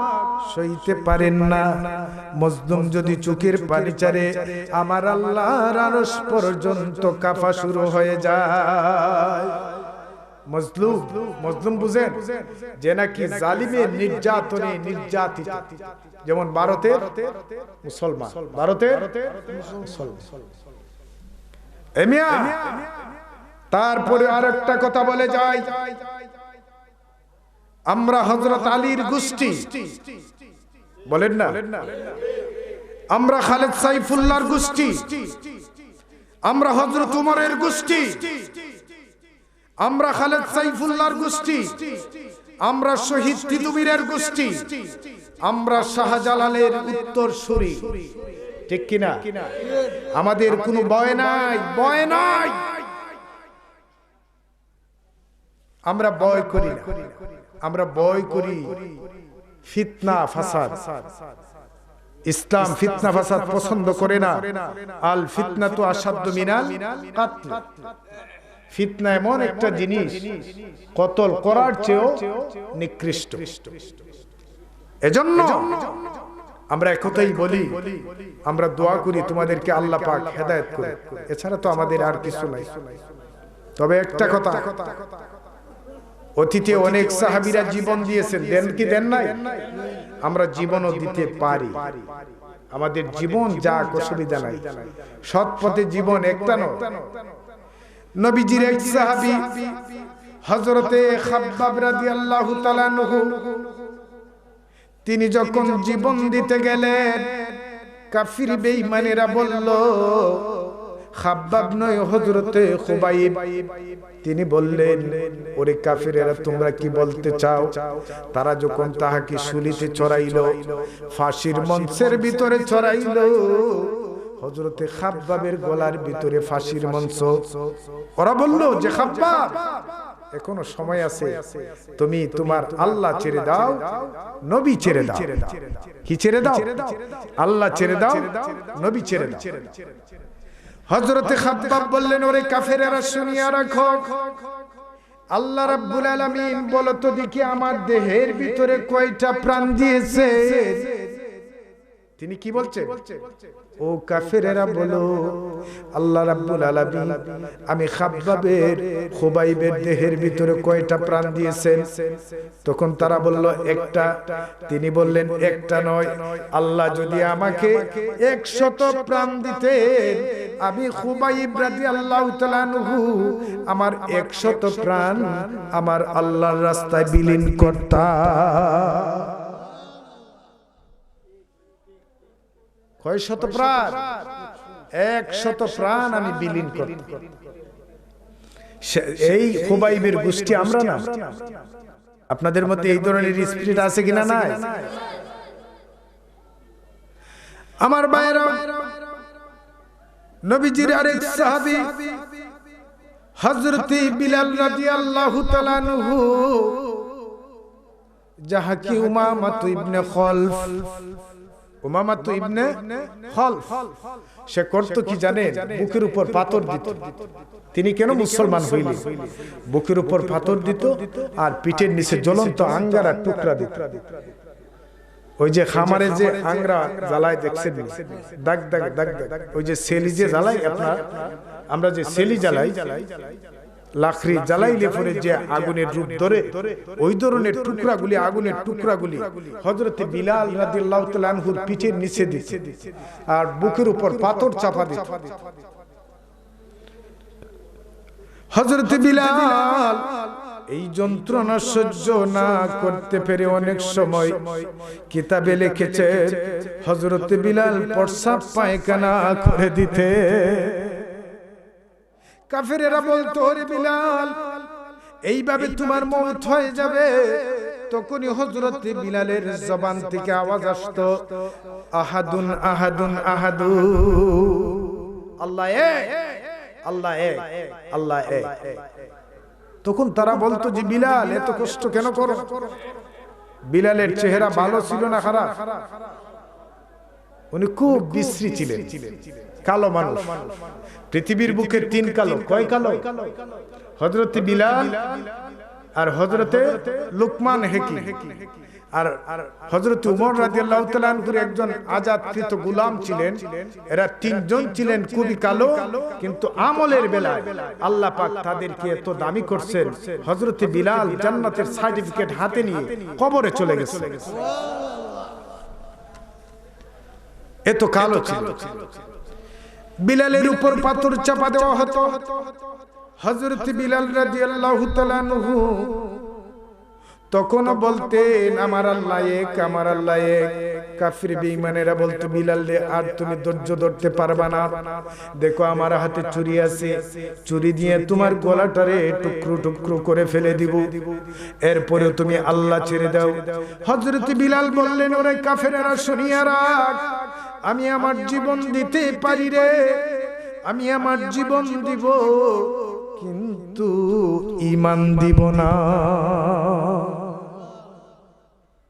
সইতে পারেন না। মজলুম যদি চোখের পানি ছাড়ে আমার আল্লাহর আরশ পর্যন্ত কাঁপা শুরু হয়ে যায়। মজলুম বুঝেন? যে নাকি জালিমের নির্যাতনে নির্যাতিত, যেমন ভারতের মুসলমান, ভারতের মুসলমান। তারপরে আরেকটা কথা বলে যায়, আমরা হযরত আলীর গোষ্ঠী, বলেন না? আমরা খালেদ সাইফুল্লাহর গোষ্ঠী, আমরা হযরত উমরের গোষ্ঠী, আমরা খালেদ সাইফুল্লাহর গোষ্ঠী, আমরা শহীদ তিতুমীরের গোষ্ঠী, আমরা শাহজালালের উত্তরসূরি। ঠিক কিনা? আমাদের কোনো ভয় নাই, ভয় নাই। আমরা ভয় করি না, আমরা ভয় করি ফিতনা ফাসাদ। ইসলাম ফিতনা ফাসাদ পছন্দ করে না। আল ফিতনাতু আশাদ্দু মিনাল কাতল। ফিতনা এমন একটা জিনিস কতল করার চেয়েও নিকৃষ্ট। এজন্য আমরা একথাই বলি, আমরা দোয়া করি তোমাদেরকে আল্লাহ পাক হেদায়েত করে। এছাড়া তো আমাদের আর কিছু নাই। তবে একটা কথা, অতীতে অনেক সাহাবীরা জীবন দিয়েছেন, দেন কি দেন নাই? আমরা জীবনও দিতে পারি। আমাদের জীবন যা অসুবিধা নাই, সৎ পথে জীবন একটা নয়। নবীজির এক সাহাবী হযরতে খাব্বাব রাদিয়াল্লাহু তাআলা আনহু, তিনি যখন জীবন দিতে গেলেন, কাফির বেঈমানেরা বলল খাব্বাব নয়, হযরতে খুবাইব। তিনি বললেন, ওরে কাফিরেরা, তোমরা কি বলতে চাও? তারা যখন তাহাকে শুলিতে চড়াইল, ফাঁসির মঞ্চের ভিতরে চড়াইল, হযরতে খাব্বাবের গলার ভিতরে ফাঁসির মঞ্চ। ওরা বলল যে খাব্বাব, এখনো সময় আছে, তুমি তোমার আল্লাহ ছেড়ে দাও, নবী ছেড়ে দাও। কি ছেড়ে দাও? আল্লাহ ছেড়ে দাও, নবী ছেড়ে দাও। হযরতে খাব্বাব বললেন, ওরে কাফেরেরা, শুনিয়া রাখো, আল্লাহ রাব্বুল আলামিন বলো তো দেখি আমার দেহের ভিতরে কয়টা প্রাণ দিয়েছে? তিনি কি বলছে? ও কাফেরেরা বলো, আল্লাহ রাব্বুল আলামিন আমি খাব্বাবের খুবাইবের দেহের ভিতরে কয়টা প্রাণ দিয়েছেন? তখন তারা বলল একটা। তিনি বললেন, একটা নয়, আল্লাহ যদি আমাকে 100 প্রাণ দিতেন, আমি খুবাইব রাদিয়াল্লাহু তাআলা আনহু আমার 100 প্রাণ আমার আল্লাহর রাস্তায় বিলীন করতাম। কয় শত প্রাণ? 100 প্রাণ আমি বিলীন করতাম। এই খুবাইবের গোষ্ঠী আমরা না? আপনাদের মধ্যে এই ধরনের স্পিরিট আছে কিনা? নাই। আমার ভাইরা, নবীজির আরেক সাহাবী হযরতে বিলাল রাদিয়াল্লাহু তাআলা আনহু, যাহাকে উমামা ইবনে খলফ, উমামা ইবনে খলফ, সে করত কি জানেন? বুকের উপর পাথর দিত। তিনি কেন মুসলমান হইলেন? বুকের উপর পাথর দিত আর পিঠের নিচে জ্বলন্ত আঙ্গারা টুকরা দিত। ওই যে খামারে যে আঙ্গরা জ্বালায় দেখছেন, দাগ দাগ দাগ দাগ, ওই যে সেলি যে জ্বালাই, আমরা যে সেলি জ্বালাই, লাকড়ি জ্বালাইলে পরে যে আগুনের রূপ ধরে, ওই ধরনের টুকরাগুলি, আগুনের টুকরাগুলি হযরত বিলাল রাদিয়াল্লাহু তাআলা আনহুর পিঠের নিচে দিছে আর বুকের উপর পাথর চাপা দিছে। হযরত বিলাল এই যন্ত্রণা সহ্য না করতে পেরে অনেক সময় কিতাবে লিখেছে হযরত বিলাল প্রস্রাব পায়খানা করে দিতে। কাফেরেরা বলতো, ওরে বিলাল, এইভাবে তোমার মওত হয়ে যাবে। তখনই হযরত বিলালের জবান থেকে আওয়াজ আসতো, আহাদুন আহাদুন আহাদু, আল্লাহ এক, আল্লাহ এক, আল্লাহ এক। তখন তারা বলতো যে বিলাল এত কষ্ট কেন করো? বিলালের চেহারা ভালো ছিল না খারাপ? উনি খুব বিশ্রী ছিলেন, কালো মানুষ। পৃথিবীর বুকে তিন কালো, কয় কালো? হযরত বিলাল আর হযরতে লুকমান হাকিম আর হযরত উমর রাদিয়াল্লাহু তাআলা আনহুর একজন আজাদকৃত গোলাম ছিলেন। এরা তিনজন ছিলেন খুবই কালো, কিন্তু আমলের বেলায় আল্লাহ পাক তাদেরকে এত দামি করছেন, হযরত বিলাল জান্নাতের সার্টিফিকেট হাতে নিয়ে কবরে চলে গেছে। এত কালো ছিল। বিলালের উপর পাথর চাপা দেওয়া হতো। হযরত বিলাল রাদিয়াল্লাহু তাআলা আনহু তখন বলতেন, আমার আল্লাহ এক, আমার আল্লাহ এক। কাফির বেঈমানেরা বলতো, বিলাল রে, আর তুমি ধৈর্য ধরতে পারবা না। দেখো আমার হাতে ছুরি আছে, ছুরি দিয়ে তোমার গলাটারে টুকরো টুকরো করে ফেলে দিব, এরপরেও তুমি আল্লাহ ছেড়ে দাও। হযরত বিলাল বললেন, ওরে কাফেরেরা শুনিয়া রাখ, আমি আমার জীবন দিতে পারি রে, আমি আমার জীবন দিব, কিন্তু ঈমান দিব না।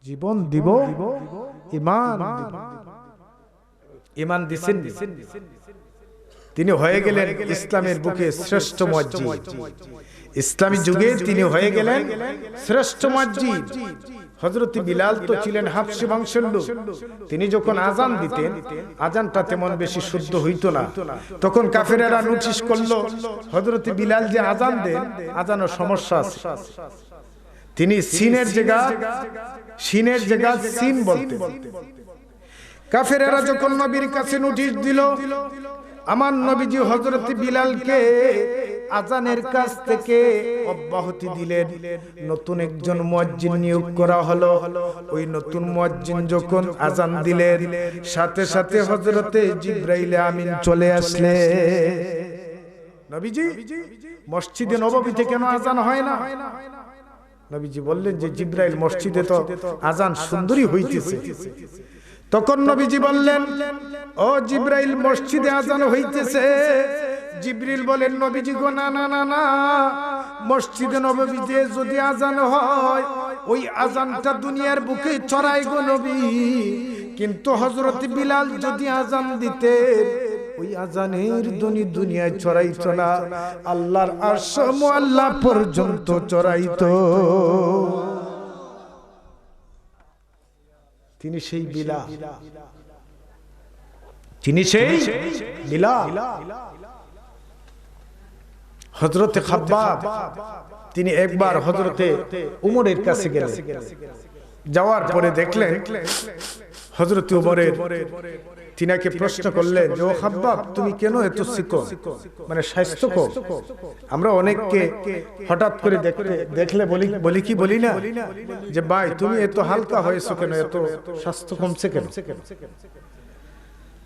জীবন দিব, ঈমান দিব। ঈমান দিছেন, তিনি হয়ে গেলেন ইসলামের বুকে শ্রেষ্ঠ মুয়াজ্জিন। ইসলামী যুগে তিনি হয়ে গেলেন শ্রেষ্ঠ মুয়াজ্জিন। হযরত বিলাল তো ছিলেন হাবশী বংশের লোক। তিনি যখন আজান দিতেন, আজানটা তেমন বেশি শুদ্ধ হইতো না। তখন কাফেরেরা নোটিশ করলো, হযরত বিলাল যে আজান দেন, আজানের সমস্যা আছে। তিনি সিনের জায়গা সিন বলতেন। কাফেরেরা যখন নবীর কাছে নোটিশ দিল, আমার নবীজি হযরত বিলালকে আজানের কাছ থেকে অব্যাহতি দিলেন। নতুন একজন মুয়াজ্জিন নিয়োগ করা হলো। ওই নতুন মুয়াজ্জিন যখন আজান দিলেন, সাথে সাথে হযরতে জিবরাইল আমিন চলে আসলে। নবীজি মসজিদে নববীতে কেন আজান হয় না? নবীজি বললেন যে জিবরাইল, মসজিদে তো আজান সুন্দরী হইতেছে। তখন নবীজি বললেন, ও জিবরাইল, মসজিদে আজান হইতেছে। জিবরিল বলেন, নবীজি গো, না না না না, মসজিদে নববীতে যদি আজান হয়, ওই আজানটা দুনিয়ার বুকে ছড়াই গো নবী। কিন্তু হযরত বিলাল যদি আজান দিতেন, ওই আজানের ধ্বনি দুনিয়ায় ছড়াইতো না, আল্লাহর আরশ মুআল্লা পর্যন্ত ছড়াইতো। তিনি সেই বিলাল, তিনি সেই বিলাল। হযরতে খাব্বাব তিনি একবার হযরতে উমরের কাছে গেলেন। যাওয়ার পরে দেখলেন হযরতে উমরের, তিনাকে প্রশ্ন করলেন যে, ও খাব্বাব, তুমি কেন এত চিকন, মানে স্বাস্থ্যকর? আমরা অনেককে হঠাৎ করে দেখলে বলি কি বলি না যে, ভাই তুমি এত হালকা হয়েছো কেন, এত স্বাস্থ্য কমছে কেন?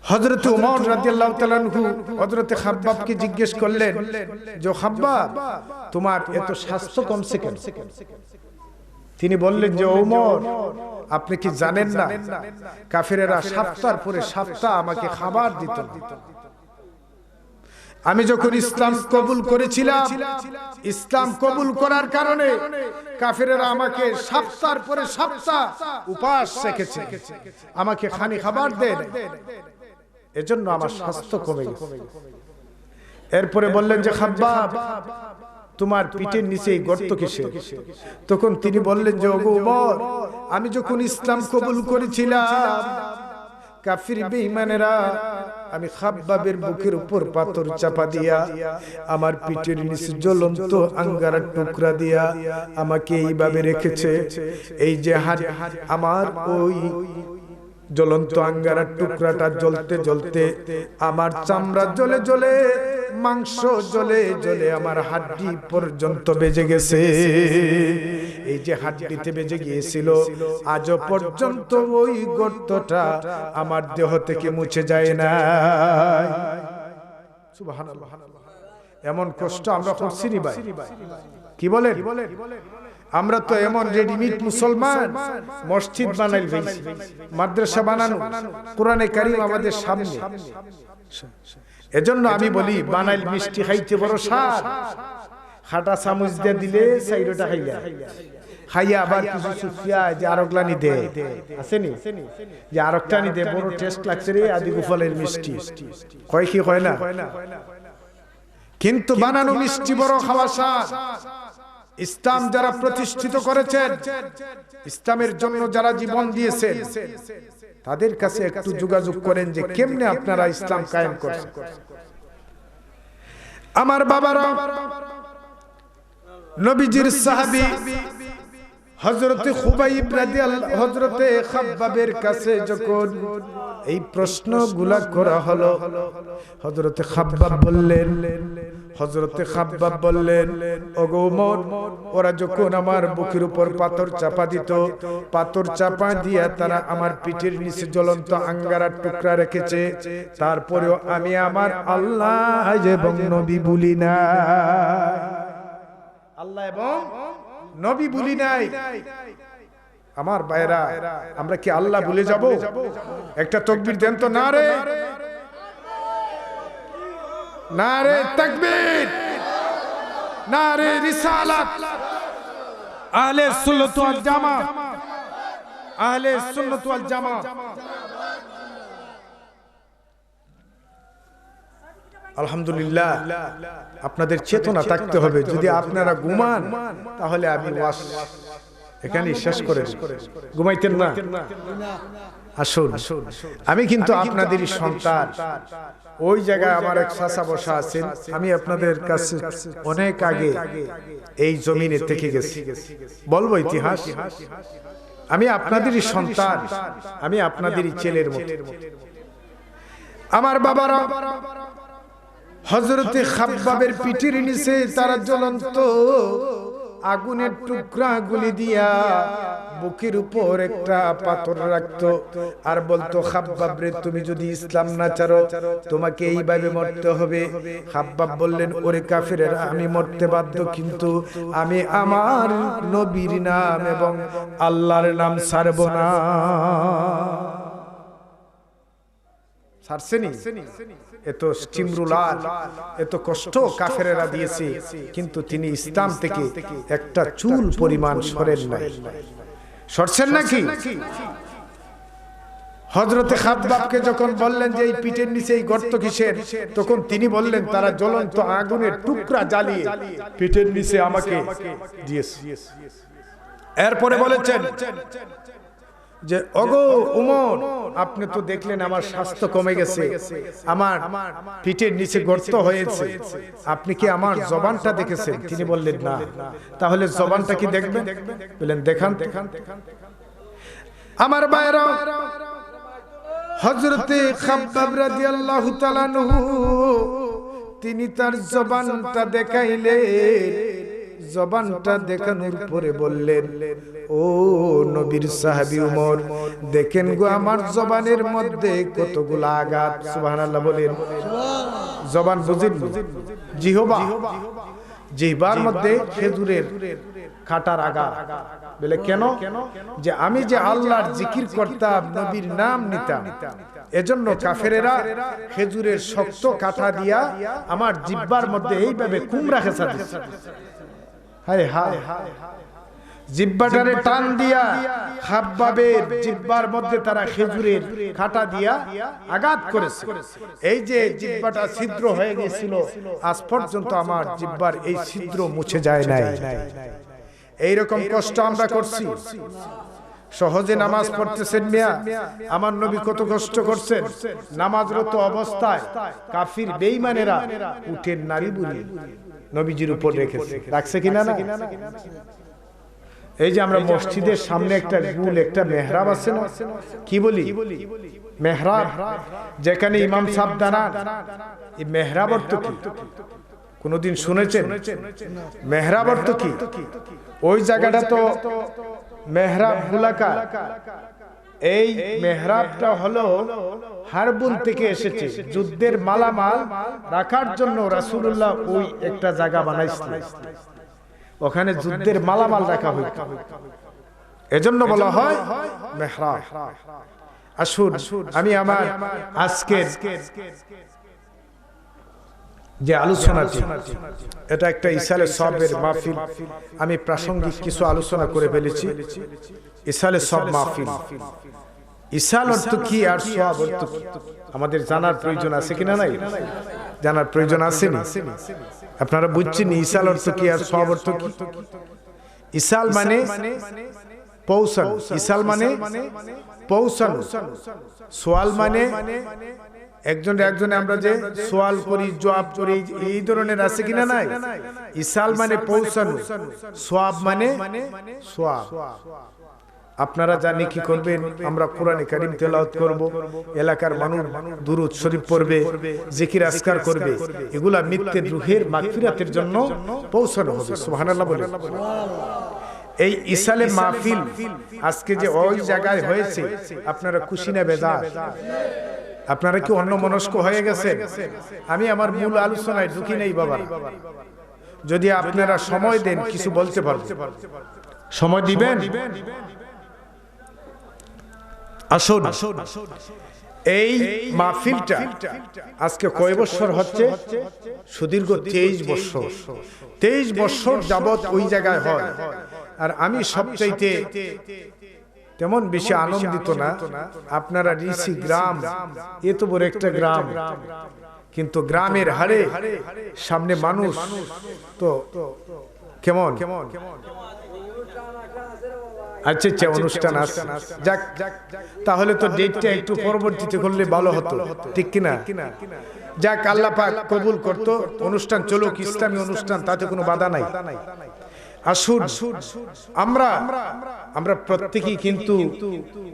হযরত উমর রাদিয়াল্লাহু তাআলা আনহু হযরতে খাব্বাবকে জিজ্ঞেস করলেন যে, খাব্বাব, তোমার এত স্বাস্থ্য কমছে কেন? তিনি বললেন যে, ওমর, আপনি কি জানেন না, কাফেরেরা সপ্তাহের পরে সপ্তাহ আমাকে খাবার দিত। আমি যখন ইসলাম কবুল করেছিলাম, ইসলাম কবুল করার কারণে কাফেরেরা আমাকে সপ্তাহের পরে সপ্তাহ উপবাস রেখেছে, আমাকে খানি খাবার দেয়, এজন্য আমার স্বাস্থ্য কমে গেছে। এরপরে বললেন যে, খাব্বাব, তোমার পিঠের নিচে গর্ত কিসের? তখন তিনি বললেন যে, ওগো উমর, আমি যখন ইসলাম কবুল করেছিলাম, কাফির বেঈমানেরা আমি খাব্বাবের বুকের উপর পাথর চাপা দিয়া, আমার পিঠের নিচে জ্বলন্ত আঙ্গারার টুকরা দিয়া আমাকে এইভাবে রেখেছে। এই যে হাত আমার ওই জ্বলন্ত আঙ্গারার টুকরাটা জ্বলতে জ্বলতে আমার চামড়া জ্বলে জ্বলে, মাংস জ্বলে জ্বলে আমার হাড্ডি পর্যন্ত বেজে গেছে। এই যে হাড্ডিতে বেজে গিয়েছিল, আজও পর্যন্ত ওই গর্তটা আমার দেহ থেকে মুছে যায় না। সুবহানাল্লাহ। এমন কষ্ট আমরা করছি নি ভাই, কি বলেন? আমরা তো এমন রেডিমেড মুসলমান, মসজিদ বানাই ফেলছি, মাদ্রাসা বানানো, কোরআনে কারীম আমাদের সামনে। এজন্য আমি বলি বানাইল মিষ্টি খাইতে বড় স্বাদ, খাটা চামচ দিয়ে দিলে সাইরোটা খাইয়া খাইয়া আবার কিছু সুফিয়া যে আরগলানি দে আসেনি, যে আরগটানি দে, বড় টেস্ট লাগছে রে আদি গোপালের মিষ্টি, কয় কি কয় না? কিন্তু বানানো মিষ্টি বড় খাওয়া স্বাদ। ইসলাম যারা প্রতিষ্ঠিত করেছেন, ইসলামের জন্য যারা জীবন দিয়েছেন, তাদের কাছে একটু যোগাযোগ করেন যে কেমনে আপনারা ইসলাম কায়েম করেন। আমার বাবারা, নবীজির সাহাবী হযরতে খুবাইব রাদিয়াল্লাহু, হযরতে খাব্বাবের কাছে যখন এই প্রশ্নগুলা করা হলো, হযরতে খাব্বাব বললেন, ওগো ওমর, ওরা যখন আমার বুকের উপর পাথর চাপা দিত, পাথর চাপা দিয়া তারা আমার পিঠের নিচে জ্বলন্ত আঙ্গারার টুকরা রেখেছে, তারপরেও আমি আমার আল্লাহ এবং নবী বলি না, আল্লাহ এবং নবী বলি নাই। আমার ভাইরা, আমরা কি আল্লাহ ভুলে যাব? একটা তাকবীর দেন তো। নারে নারে তাকবীর, নারে রিসালাত, আহলে সুন্নাত ওয়াল জামাত, আহলে সুন্নাত ওয়াল জামাত। আলহামদুলিল্লাহ, আপনাদের চেতনা থাকতে হবে। যদি আপনারা ঘুমান তাহলে আমি ওয়াজ এখানেই শেষ করে ঘুমাইতেন না। আসুন, আমি কিন্তু আপনাদেরই সন্তান। ওই জায়গায় আমার এক চাচা বসা আছেন, আমি আপনাদের কাছে অনেক আগে এই জমিনে থেকে গেছি, বলবো ইতিহাস। আমি আপনাদেরই সন্তান, আমি আপনাদেরই ছেলের মতো। আমার বাবারা হযরতে খাব্বাবের পিঠের নিচে তারা জ্বলন্ত আগুনের টুকরা গুলি দিয়া বুকের উপর একটা পাথর রাখতো আর বলতো, খাব্বাব রে, তুমি যদি ইসলাম না ছাড়ো তোমাকে এইভাবে মরতে হবে। খাব্বাব বললেন, ওরে কাফেরেরা, আমি মরতে বাধ্য, কিন্তু আমি আমার নবীর নাম এবং আল্লাহর নাম ছাড়ব না। ছাড়ছেনি? এত চিমরুলাল, এত কষ্ট কাফেরেরা দিয়েছে, কিন্তু তিনি ইসলাম থেকে একটা চুল পরিমাণ সরেন নাই। সরছেন নাকি? হযরতে খাব্বাবকে যখন বললেন যে এই পিঠের নিচে এই গর্ত কিসের, তখন তিনি বললেন, তারা জ্বলন্ত আগুনের টুকরা জ্বালিয়ে পিঠের নিচে আমাকে দিয়েছে। এরপরে বলেছেন যে, ওগো উমর, আপনি তো দেখলেন আমার স্বাস্থ্য কমে গেছে, আমার পিঠের নিচে গর্ত হয়েছে, আপনি কি আমার জবানটা দেখেছেন? তিনি বললেন, না। তাহলে জবানটা কি দেখবেন? বললেন, দেখান। আমার ভাইরা, হযরতে খাব্বাব রাদিয়াল্লাহু তাআলা আনহু তিনি তার জবানটা দেখাইলেন। জবানটা দেখানোর পরে বললেন, ও নবীর সাহাবী উমর, দেখেন গো আমার জবানের মধ্যে কতগুলো আঘাত। সুবহানাল্লাহ বলেন। জবান বুঝেন? জিহবা, জিহবার মধ্যে খেজুরের কাঁটার আঘাত। বলে কেন? যে আমি যে আল্লাহর জিকির করতাম, নবীর নাম নিতাম, এজন্য কাফেরেরা খেজুরের শক্ত কাঁটা দিয়া আমার জিহ্বার মধ্যে এইভাবে কুমড়া খেসা দিচ্ছে। হায় হায়, জিহ্বাটারে টান দিয়া খাব্বাবের জিহ্বার মধ্যে তারা খেজুরের কাঁটা দিয়া আঘাত করেছে। এই যে জিহ্বাটা ছিদ্র হয়ে গিয়েছিল, আজ পর্যন্ত আমার জিহ্বার এই ছিদ্র মুছে যায় নাই। এইরকম কষ্ট আমরা করছি। সহজে নামাজ পড়তেছেন মিয়া, আমার নবী কত কষ্ট করছেন নামাজরত অবস্থায় কাফির বেঈমানেরা উঠে নারী বুড়ি নবীজির উপর রেখেছে, রাখছে কিনা না? এই যে আমরা মসজিদের সামনে একটা গোল একটা মেহরাব আছে না, কি বলি মেহরাব, যেখানে ইমাম সাহেব দাঁড়ান, এই মেহরাব অর্থ কি কোনদিন শুনেছেন? মেহরাব অর্থ কি? ওই জায়গাটা তো মেহরাব গোলাকার। এই মেহরাবটা হলো হারবুন থেকে এসেছে, যুদ্ধের মালামাল রাখার জন্য রাসূলুল্লাহ ওই একটা জায়গা বানাইছিলেন, ওখানে যুদ্ধের মালামাল রাখা হইত, এজন্য বলা হয় মেহরাব। আসুন আমি আমার আজকের যে আলোচনাটি, এটা একটা ইসালে সবের মাহফিল, আমি প্রাসঙ্গিক কিছু আলোচনা করে ফেলেছি। ইসালে সব মাহফিল, ইসাল অর্থ কি আর সব অর্থ কি আমাদের জানার প্রয়োজন আছে কিনা? নাই, জানার প্রয়োজন আছে না? আপনারা বুঝছেন ইসাল অর্থ কি আর সব অর্থ কি? ইসাল মানে পৌঁছানো, ইসাল মানে পৌঁছানো, সোয়াল মানে একজনে আমরা যে সোয়াল করি জবাব করি এই ধরনের আছে কিনা? নাই। ইসাল মানে পৌঁছানো, সোয়াব মানে সোয়াব। আপনারা জানি কি করবেন, আমরা কোরআনে কারীম তেলাওয়াত করব, এলাকার মানুষ দুরূদ শরীফ পড়বে, জিকির আজকার করবে, এগুলা মৃত্যুর রূহের মাগফিরাতের জন্য পৌঁছানো হবে। সুবহানাল্লাহ বলেন। এই ইসালে মাহফিল আজকে যে ওই জায়গায় হয়েছে, আপনারা খুশি না বেজার? আপনারা কি অন্যমনস্ক হয়ে গেছেন? আমি আমার মূল আলোচনায় ঢুকি নেই বাবা, যদি আপনারা সময় দেন কিছু বলতে পারবো। সময় দিবেন? আসুন, এই মাহফিলটা আজকে কয় বছর হচ্ছে? সুদীর্ঘ 23 বছর। 23 বছর যাবত ওই জায়গায় হয়। আর আমি সবচাইতে তেমন বেশি আনন্দিত না। আপনারা ঋষি গ্রাম, এত বড় একটা গ্রাম, কিন্তু গ্রামের হারে সামনে মানুষ তো কেমন? আচ্ছা আচ্ছা, অনুষ্ঠান আছে, যাক, তাহলে তো ডেটটা একটু পরবর্তীতে করলে ভালো হতো, ঠিক কিনা? যাক, আল্লাহ পাক কবুল করত, অনুষ্ঠান চলুক, ইসলামী অনুষ্ঠান, তাতে কোনো বাধা নাই। আসুন, আমরা প্রত্যেকেই কিন্তু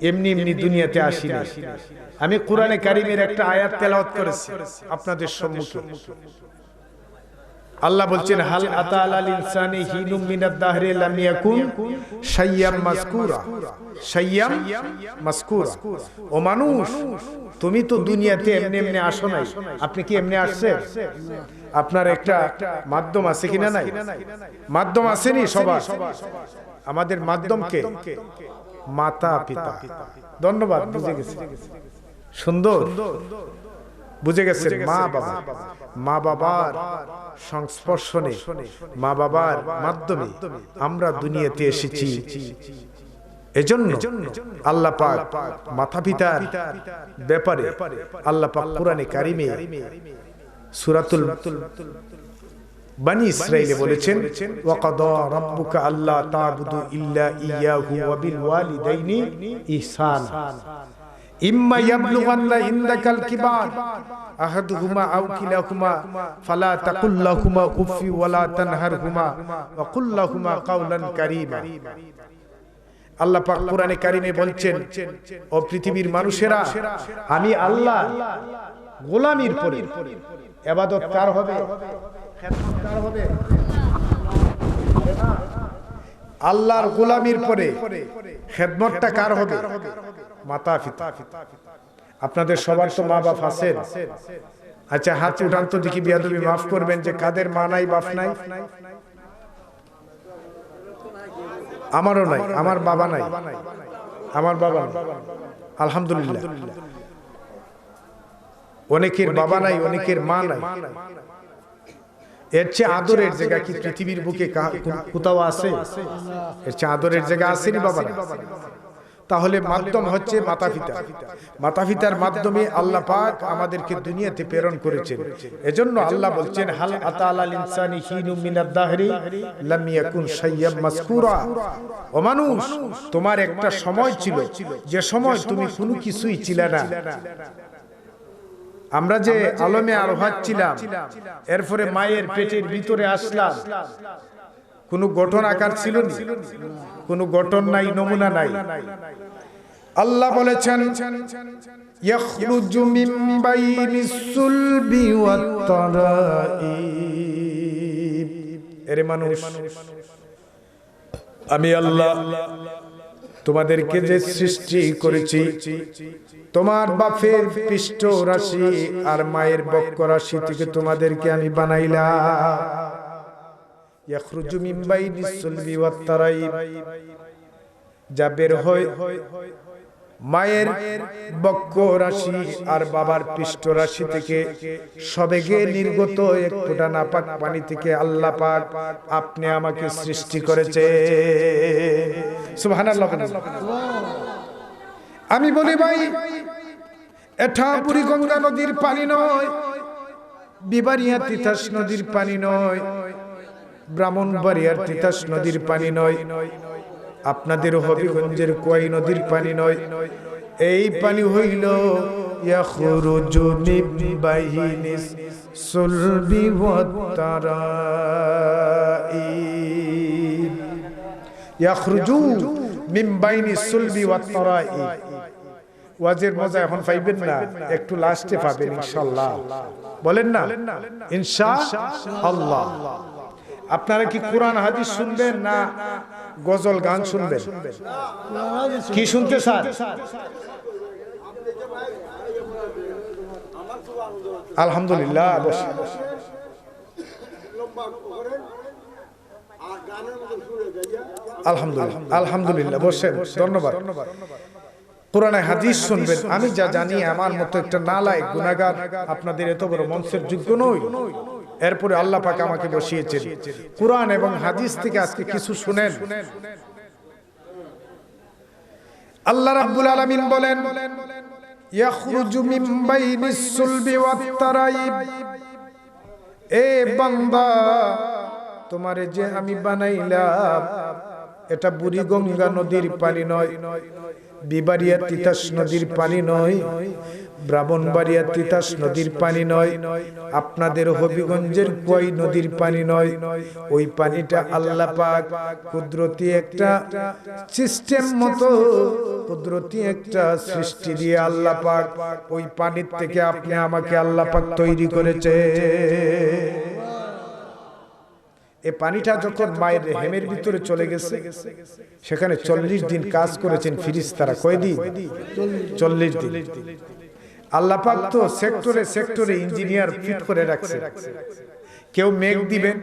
এমনি এমনি দুনিয়াতে আসি না। আমি কোরআনে কারীমের একটা আয়াত তেলাওয়াত করেছি আপনাদের সম্মুখে। আল্লাহ বলছেন, হাল আতা আলাল ইনসানি হিনুম মিনাদ দাহরি লাম ইয়াকুন শাইয়াম মাযকুরা, শাইয়াম মাযকুরা। ও মানুষ, তুমি তো দুনিয়াতে এমনি এমনি আসো নাই। আপনি কি এমনি আসছেন? আপনার একটা মাধ্যম আছে কিনা? নাই, মাধ্যম আসেনি সবার। আমাদের মাধ্যমকে মাতা পিতা, ধন্যবাদ, বুঝে গেছি, সুন্দর বুঝে গেছেন। মা বাবার সংস্পর্শনে, মা বাবার মাধ্যমে আমরা দুনিয়াতে এসেছি। এজন্য আল্লাহ পাক মাতা পিতার ব্যাপারে আল্লাহ পাক কোরআনে কারীমে সূরাতুল বনি ইসরাঈলে বলেছেন, ওয়া কাদা রাব্বুকা আল্লা তা'বুদু ইল্লা ইয়াহু ওয়া বিল ওয়ালিদাইনি ইহসানা ইম্মা ইয়াবলুগান্না ইনদাকাল কিবার আহাদুহুমা আও কিলাহুমা ফালা তাকুল লাহুমা উফি ওয়া লা তানহারহুমা ওয়া কুল লাহুমা কাওলান কারীমা। আল্লাহ পাক কোরআনে কারীমে বলছেন, ও পৃথিবীর মানুষেরা, আমি আল্লাহ গোলামির পরে ইবাদত কার হবে? খেদমত কার হবে? আল্লাহর গোলামির পরে খেদমতটা কার হবে? মাতা পিতা। আপনাদের সবার তো মা বাপ আছেন। আচ্ছা, হাত উঠান তো দেখি, বিয়াদবি মাফ করবেন, যে কাদের মা নাই বাপ নাই? আমারও নাই, আমার বাবা নাই, আমার বাবা নাই, আলহামদুলিল্লাহ। অনেকের বাবা নাই, অনেকের মা নাই। এর চেয়ে আদরের জায়গা কি পৃথিবীর বুকে কোথাও আছে? এর চেয়ে আদরের জায়গা আসেনি বাবা? তাহলে মাধ্যম হচ্ছে মাতা-পিতা। মাতা-পিতার মাধ্যমে আল্লাহ পাক আমাদেরকে দুনিয়াতে প্রেরণ করেছেন। এজন্য আল্লাহ বলছেন হাল আতা আলাল ইনসানি হিনুম মিনাদ দাহরি লাম ইয়াকুন শাইয়্যাম মাযকুরা। ও মানুষ, তোমার একটা সময় ছিল যে সময় তুমি কোনো কিছুই ছিলে না। আমরা যে আলমে আরোহাত ছিলাম, এরপরে মায়ের পেটের ভিতরে আসলাম, কোনো গঠন আকার ছিল না, কোনো গঠন নাই, নমুনা নাই। আল্লাহ বলেছেন ইয়াখরুজু মিন বাইনিস সুলবি ওয়াত তারাইব। এরে মানুষ, আমি আল্লাহ তোমাদেরকে যে সৃষ্টি করেছি, তোমার বাপের পৃষ্ঠ রাশি আর মায়ের বক্ষ রাশি থেকে তোমাদেরকে আমি বানাইলাম। ইয়াখরুজু মিন বাইনিস সুলবি ওয়াত তারাইব, যা বের হয় মায়ের বক্ষ রাশি আর বাবার পৃষ্ঠ রাশি থেকে, সবেগে নির্গত এক ফোঁটা নাপাক পানি থেকে আল্লাহ পাক আপনি আমাকে সৃষ্টি করেছে। সুবহানাল্লাহ। আমি বলি ভাই, এটা বুড়িগঙ্গা নদীর পানি নয়, বিবারিয়া তিতাস নদীর পানি নয়, ব্রাহ্মণবাড়িয়ার তিতাস নদীর পানি নয়, আপনাদের হবিগঞ্জের কোয়াই নদীর পানি নয়। এই পানি হইল ইয়াখরুজু মিন বাইনিস সুলবি ওয়াত তারাইব। ইয়াখরুজু মিন বাইনিস সুলবি ওয়াত তারাইব। ওয়াজের মজা এখন পাইবেন না, একটু লাস্টে পাবেন ইনশাআল্লাহ। বলেন না ইনশাআল্লাহ। আপনারা কি কোরআন হাদিস শুনবেন না গজল গান শুনবেন? কি শুনতে স্যার? আলহামদুলিল্লাহ। আলহামদুলিল্লাহ, আলহামদুলিল্লাহ, বসেন। ধন্যবাদ। কোরআনে হাদিস শুনবেন। আমি যা জানি, আমার মতো একটা নালায়েক গুনাহগার আপনাদের এত বড় মঞ্চের যোগ্য নই। এরপরে আল্লাহ পাক আমাকে বসিয়েছেন। কোরআন এবং হাদিস থেকে আজকে কিছু শুনেন। আল্লাহ রাব্বুল আলামিন বলেন ইয়াখরুজু মিন বাইনিস সুলবি ওয়াত তারাইব। এ বান্দা, তোমারে যে আমি বানাইলাম, এটা বুড়িগঙ্গা নদীর পানি নয়, বিবারিয়া তিতাস নদীর পানি নয়, ব্রাহ্মণবাড়িয়া তিতাস নদীর পানি নয়, আপনাদের হবিগঞ্জের কোয়াই নদীর পানি নয়। ওই পানিটা আল্লাহ পাক কুদরতি একটা সিস্টেম মতো, কুদরতি একটা সৃষ্টি দিয়ে আল্লাহ পাক ওই পানির থেকে আপনি আমাকে আল্লাহ পাক তৈরি করেছে। এই পানিটা যখন মায়ের রেহেমের ভিতরে চলে গেছে, সেখানে 40 দিন কাজ করেছেন ফেরেশতারা। কয়দিন? 40 দিন। আল্লাহ পাক তো সেক্টরে সেক্টরে ইঞ্জিনিয়ার ফিট করে রাখছে। কেউ মেঘ দিবেন,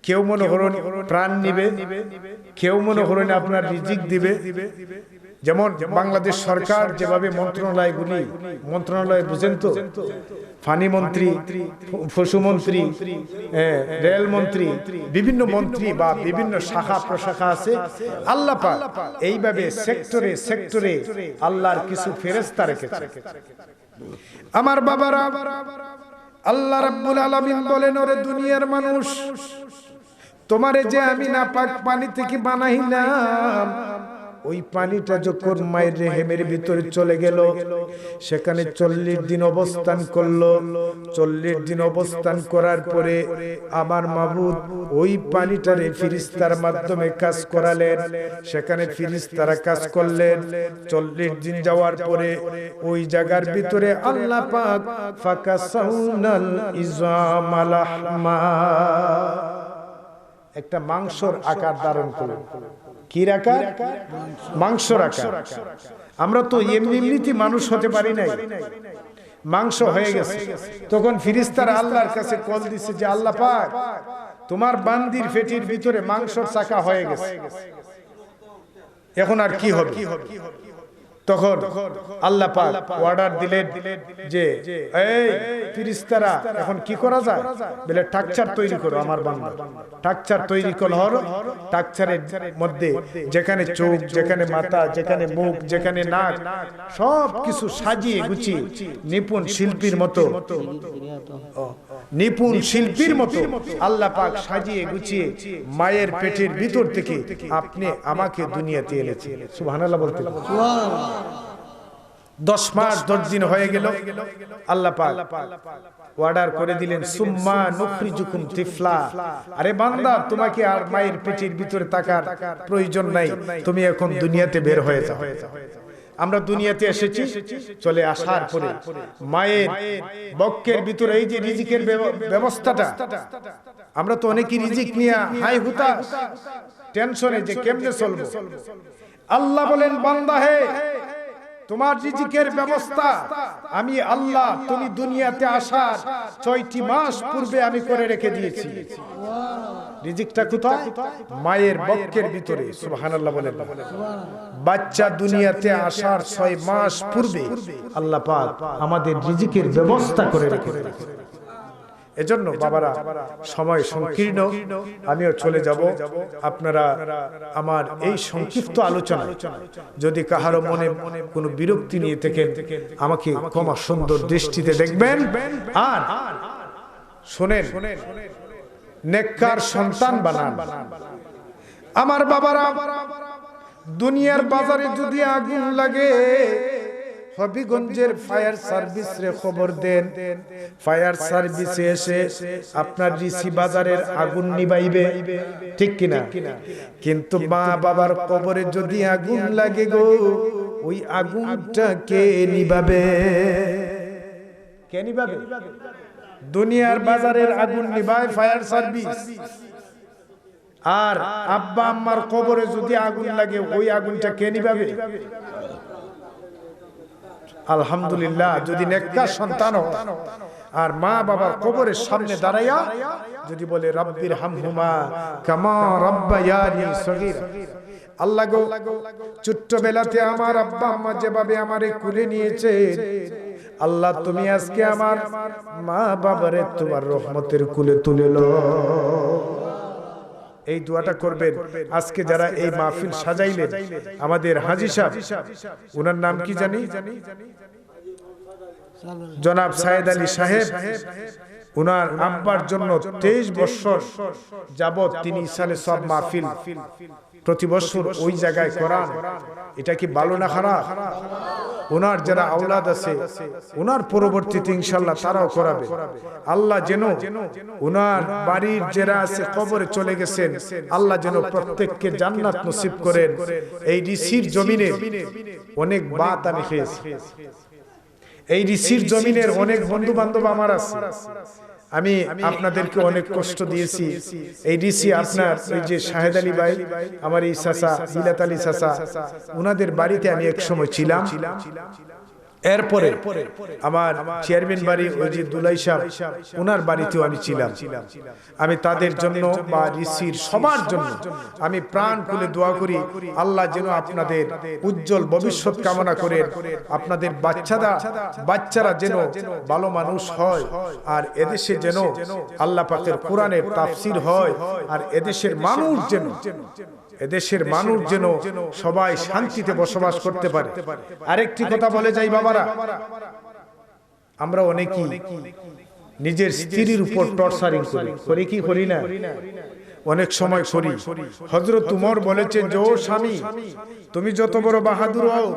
কেউ মনে করেন প্রাণ নিবে, কেউ মনে করেন আপনার রিজিক দিবে। যেমন বাংলাদেশ সরকার যেভাবে মন্ত্রণালয় বুঝেন তো, পানি মন্ত্রী, পশু মন্ত্রী, রেল মন্ত্রী, বিভিন্ন মন্ত্রী বা বিভিন্ন শাখা প্রশাখা আছে। আল্লাহ পাক এইভাবে সেক্টরে সেক্টরে আল্লাহর কিছু ফেরেশতা রেখেছে। আমার বাবারা, আল্লাহ রাব্বুল আলামিন বলেন, ওরে দুনিয়ার মানুষ, তোমারে যে আমি নাপাক পানি থেকে বানাইলাম, ওই পানিটা যখন মায়ের রেহেমের ভিতরে চলে গেল, সেখানে 40 দিন অবস্থান করলো। 40 দিন অবস্থান করার পরে আমার মাবুদ ওই পানিটারে ফেরেশতার মাধ্যমে কাজ করালেন। সেখানে ফেরেশতারা কাজ করলেন। 40 দিন যাওয়ার পরে ওই জায়গার ভিতরে আল্লাহ পাক ফাকাসাউনাল ইজামা লাহমা, একটা মাংসর আকার ধারণ করলেন। কি আকার? মাংসর আকার। আমরা তো এমনিতে মানুষ হতে পারি নাই, মাংস হয়ে গেছে। তখন ফেরেশতারা আল্লাহর কাছে কল দিছে যে আল্লাহ পাক, তোমার বান্দির পেটের ভিতরে মাংসর চাকা হয়ে গেছে, এখন আর কি হবে? তখন আল্লাহ পাক অর্ডার দিলেন যে এই ফেরেশতারা এখন কি করা যায়, বলে টাকচার তৈরি করো আমার বান্দা। টাকচার তৈরি করো, টাকচারের মধ্যে যেখানে চোখ, যেখানে মাথা, যেখানে মুখ, যেখানে নাক, সব কিছু সাজিয়ে গুছিয়ে নিপুণ শিল্পীর মতো, নিপুণ শিল্পীর মতো আল্লাহ পাক সাজিয়ে গুছিয়ে মায়ের পেটের ভিতর থেকে আপনি আমাকে দুনিয়াতে এনেছেন। সুবহানাল্লাহ বলতে 10 মাস 10 দিন হয়ে গেল, আল্লাহ পাক অর্ডার করে দিলেন সুম্মা নুখরিজুকুম তিফলা। আরে বান্দা, তোমাকে আর মায়ের পেটের ভিতরে থাকার প্রয়োজন নাই, তুমি এখন দুনিয়াতে বের হয়ে যাও। আমরা দুনিয়াতে এসেছি, চলে আসার পরে মায়ের বক্ষের ভিতরে এই যে রিজিকের ব্যবস্থাটা, আমরা তো অনেকই রিজিক নিয়ে হাই হুতাশ টেনশনে যে কেমনে চলবো। আল্লাহ বলেন, বান্দা হে, তোমার রিজিকের ব্যবস্থা আমি আল্লাহ তুমি দুনিয়াতে আসার 6টি মাস পূর্বে আমি করে রেখে দিয়েছি। রিজিকটা কোথায়? মায়ের বক্ষের ভিতরে। সুবহানাল্লাহ বলেন। বাচ্চা দুনিয়াতে আসার 6 মাস পূর্বে আল্লাহ পাক আমাদের রিজিকের ব্যবস্থা করে রেখে দিয়েছেন। এজন্য বাবারা, সময় সংকীর্ণ, আমিও চলে যাব। আপনারা আমার এই সংক্ষিপ্ত আলোচনা যদি কাহারো মনে কোনো বিরক্তি নিয়ে থাকেন, আমাকে ক্ষমা সুন্দর দৃষ্টিতে দেখবেন। আর শুনেন, নেককার সন্তান বানান। আমার বাবারা, দুনিয়ার বাজারে যদি আগুন লাগে, হবিগঞ্জের ফায়ার সার্ভিস রে খবর দেন। ফায়ার সার্ভিসে এসে আপনার রিসি বাজারের আগুন নিবাইবে, ঠিক কিনা? কিন্তু মা বাবার কবরে যদি আগুন লাগে গো, ওই আগুনটা কে নিবাবে? কে নিবাবে? দুনিয়ার বাজারের আগুন নিবায় ফায়ার সার্ভিস, আর আব্বা আম্মার কবরে যদি আগুন লাগে, ওই আগুনটা কে নিবাবে? আলহামদুলিল্লাহ, যদি নেককার সন্তান আর মা বাবার কবরের সামনে দাঁড়াইয়া যদি বলে রব্বির হামহুমা কামা রাব্বায়ানি সগীরা, আল্লাহ গো, ছোট্টবেলাতে আমার আব্বা আম্মা যেভাবে আমারে কুলে নিয়েছে, আল্লাহ তুমি আজকে আমার মা বাবারে তোমার রহমতের কুলে তুলে লো। এই দোয়াটা করবেন। আজকে যারা এই মাহফিল সাজাইলেন, আমাদের হাজী সাহেব, ওনার নাম কি জানি, জনাব সাইদ আলী সাহেব, ওনার আব্বার জন্য 23 বছর যাবত তিনি ইসালে সব মাহফিল প্রতি বছর ওই জায়গায় করান। এটা কি ভালো না খারাপ? ওনার যারা আওলাদ আছে, ওনার পরবর্তীতে ইনশাআল্লাহ তারাও করাবে। আল্লাহ যেন ওনার বাড়ির যারা আছে কবরে চলে গেছেন, আল্লাহ যেন প্রত্যেককে জান্নাত নসিব করেন। এই ঋষির জমিনে অনেক বাত আমি খেয়েছি, এই ঋষির জমিনের অনেক বন্ধু বান্ধব আমার আছে, আমি আপনাদেরকে অনেক কষ্ট দিয়েছি। এই ঋষি আপনার ওই যে শাহেদ আলী ভাই, আমার এই চাচা বিলাত আলী চাচা, ওনাদের বাড়িতে আমি এক সময় ছিলাম। এরপরে আমার চেয়ারম্যান বাড়ি ওই যে দুলাই সাহেব, ওনার বাড়িতেও আমি ছিলাম। আমি তাদের জন্য বা ঋষির সবার জন্য আমি প্রাণ খুলে দোয়া করি, আল্লাহ যেন আপনাদের উজ্জ্বল ভবিষ্যৎ কামনা করেন। আপনাদের বাচ্চারা যেন ভালো মানুষ হয়, আর এদেশে যেন আল্লাহ পাকের কোরআনের তাফসীর হয়, আর এদেশের মানুষ যেন সবাই শান্তিতে বসবাস করতে পারে। আরেকটি কথা বলে যাই বাবারা, আমরা অনেকেই নিজের স্ত্রীর উপর টর্চারিং করি কি করি না? অনেক সময় করি। হযরত উমর বলেছেন যে, ও স্বামী, তুমি যত বড় বাহাদুর হও,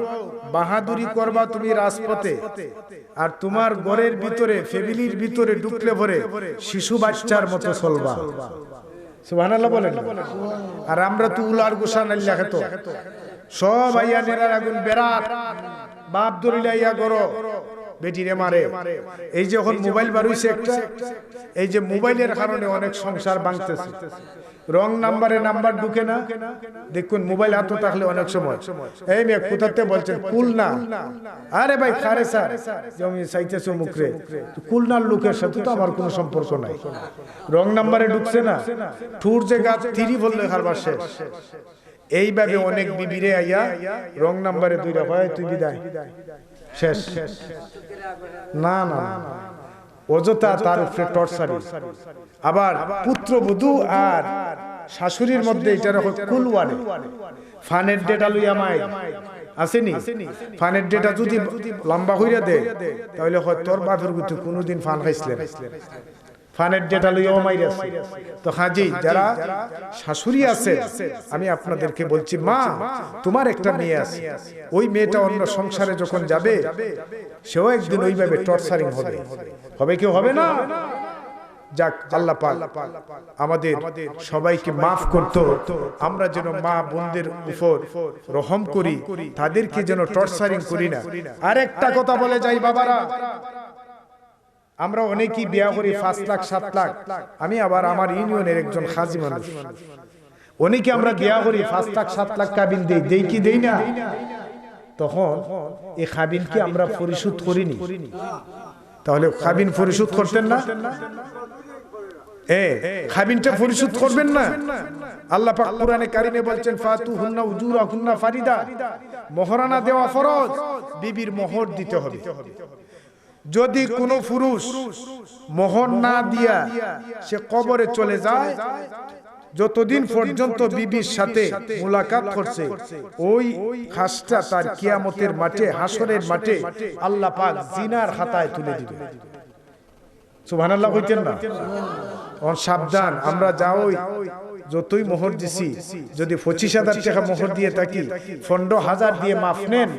বাহাদুরি করবা তুমি রাজপথে, আর তোমার ঘরের ভিতরে ফ্যামিলির ভিতরে ঢুকলে পরে শিশু বাচ্চার মতো চলবা। সুবহানাল্লাহ বলেন। আর আমরা তো উলার গোসা নাল্লা খেত সব আইয়া নেরার আগুন বেরাত বাপ ধরিলে আইয়া গরো বেটিরে মারে। এই যে এখন মোবাইল বার হইছে একটা, এই যে মোবাইলের কারণে অনেক সংসার ভাঙতেছে। রং নাম্বারে নাম্বার ঢুকে না, দেখুন মোবাইল হাতে থাকলে অনেক সময় এই মেয়ে কোথাতে বলছেন কুল না, আরে ভাই খারে স্যার জমি চাইতেছো মুখরে, কুলনার লোকের সাথে তো আমার কোনো সম্পর্ক নাই। রং নাম্বারে ঢুকছে না, ঠুর জায়গা 3 বললে খারবার শেষ। এইভাবে অনেক বিবিরে আইয়া রং নাম্বারে 2টা হয় তুই বিদায় শেষ। না না অযথা তার উপরে টর্চারি। আবার পুত্রবধূ আর শাশুড়ির মধ্যে এটা রকম কুলওয়ারে ফানের ডেটা লইয়া মাই আসেনি। ফানের ডেটা যদি লম্বা হইয়া দেয় তাহলে হয় তোর বাপের গুতে কোনোদিন ফান খাইছিলেন, ফানের ডেটা লইয়া মাইরে আছে। তো হাজি যারা শাশুড়ি আছে আমি আপনাদেরকে বলছি, মা তোমার একটা মেয়ে আছে, ওই মেয়েটা অন্য সংসারে যখন যাবে সেও একদিন ওইভাবে টর্চারিং হবে, হবে কি হবে না? যাক আল্লাহ পাক আমাদের সবাইকে মাফ করতো, আমরা যেন মা বোনদের উপর রহম করি, তাদেরকে যেন টর্চারিং করি না। আরেকটা কথা বলে যাই বাবারা, আমরা অনেকেই বিয়া করি 5 লাখ 7 লাখ। আমি আবার আমার ইউনিয়নের একজন হাজি মানুষ, অনেকে আমরা বিয়া করি 5 লাখ 7 লাখ কাবিন দেই কি দেই না? তখন এই কাবিনকে আমরা পরিশোধ করিনি, তাহলে কাবিন পরিশোধ করতেন না? খাবিনটা পরিশোধ করবেন না? আল্লাহ পাক কোরআনে কারিমে বলছেন ফাতুহুন্না উজুরাহুন্না ফারিদা, মোহরানা দেওয়া ফরজ, বিবির মোহর দিতে হবে। যদি কোনো পুরুষ মোহর না দিয়া সে কবরে চলে যায়, যতদিন পর্যন্ত বিবির সাথে মুলাকাত করছে ওই খাসটা তার কিয়ামতের মাঠে, হাসরের মাঠে আল্লাহ পাক জিনার খাতায় তুলে দিবে। সুবহানাল্লাহ কইতেন না? সাবধান, আমরা যাওই যতই মোহর দিছি, যদি 25,000 টাকা মোহর দিয়ে থাকি 15,000 দিয়ে মাফ নেন,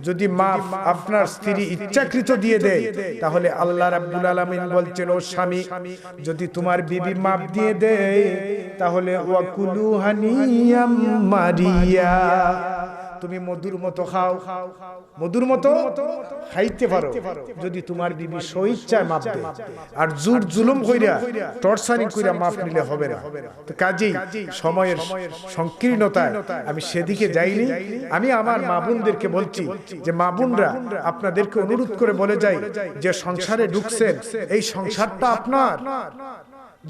যদি মাফ আপনার স্ত্রী ইচ্ছাকৃত দিয়ে দেয় তাহলে আল্লাহ রাব্বুল আলামিন বলছেন, ও স্বামী যদি তোমার বিবি মাফ দিয়ে দেয় তাহলে ওয়াকুলু হানিয়াম মারিয়া, তুমি মধুর মতো খাও, মধুর মতো খাইতে পারো যদি তোমার বিবি স্বইচ্ছায় মাফ দেয়। আর জোর জুলুম কইরা টর্চারিং কইরা মাফ নিলে হবে না। তো কাজেই সময়ের সংকীর্ণতায় আমি সেদিকে যাইনি। আমি আমার মা বোনদেরকে বলছি যে মা বোনরা আপনাদেরকে অনুরোধ করে বলে যাই যে সংসারে ঢুকছেন, এই সংসারটা আপনার,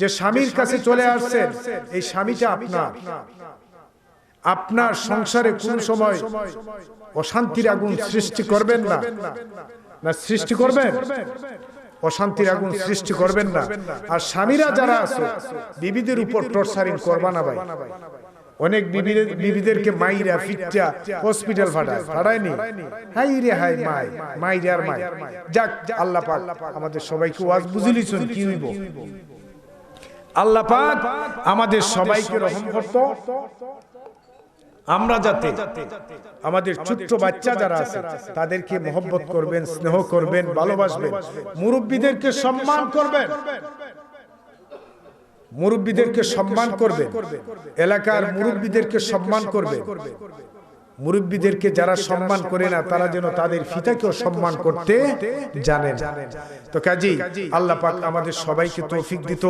যে স্বামীর কাছে চলে আসছেন এই স্বামীটা আপনার। আপনার সংসারে কোন সময় অশান্তির আগুন সৃষ্টি করবেন না, না সৃষ্টি করবেন? অশান্তির আগুন সৃষ্টি করবেন না। আর স্বামীরা যারা আছে বিবিদের উপর টর্চারিং করবা না ভাই। অনেক বিবিদেরকে মাইরা ফিটটা হসপিটাল ফাটায়নি, হাই রে হাই মাই মাই রে আর মাই। যাক আল্লাহ পাক আমাদের সবাইকে ওয়াজ বুঝিলিছেন কি হইব। আল্লাহ পাক আমাদের সবাইকে রহম করত, আমরা যাতে আমাদের ছোট্ট বাচ্চা যারা আছে তাদেরকে মহব্বত করবেন, স্নেহ করবেন, ভালোবাসবেন, মুরব্বীদেরকে সম্মান করবেন, মুরব্বীদেরকে সম্মান করবেন, এলাকার মুরব্বীদেরকে সম্মান করবেন। মুরব্বীদেরকে যারা সম্মান করে না তারা যেন তাদের পিতাকেও সম্মান করতে জানেন। তো কাজেই আল্লাহ পাক আমাদের সবাইকে তৌফিক দিত,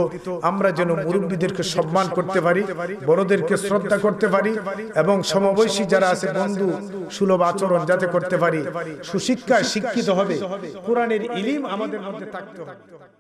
আমরা যেন মুরব্বীদেরকে সম্মান করতে পারি, বড়দেরকে শ্রদ্ধা করতে পারি এবং সমবয়সী যারা আছে বন্ধু সুলভ আচরণ যাতে করতে পারি। সুশিক্ষায় শিক্ষিত হবে, কোরআনের ইলম আমাদের মধ্যে থাকতে হবে।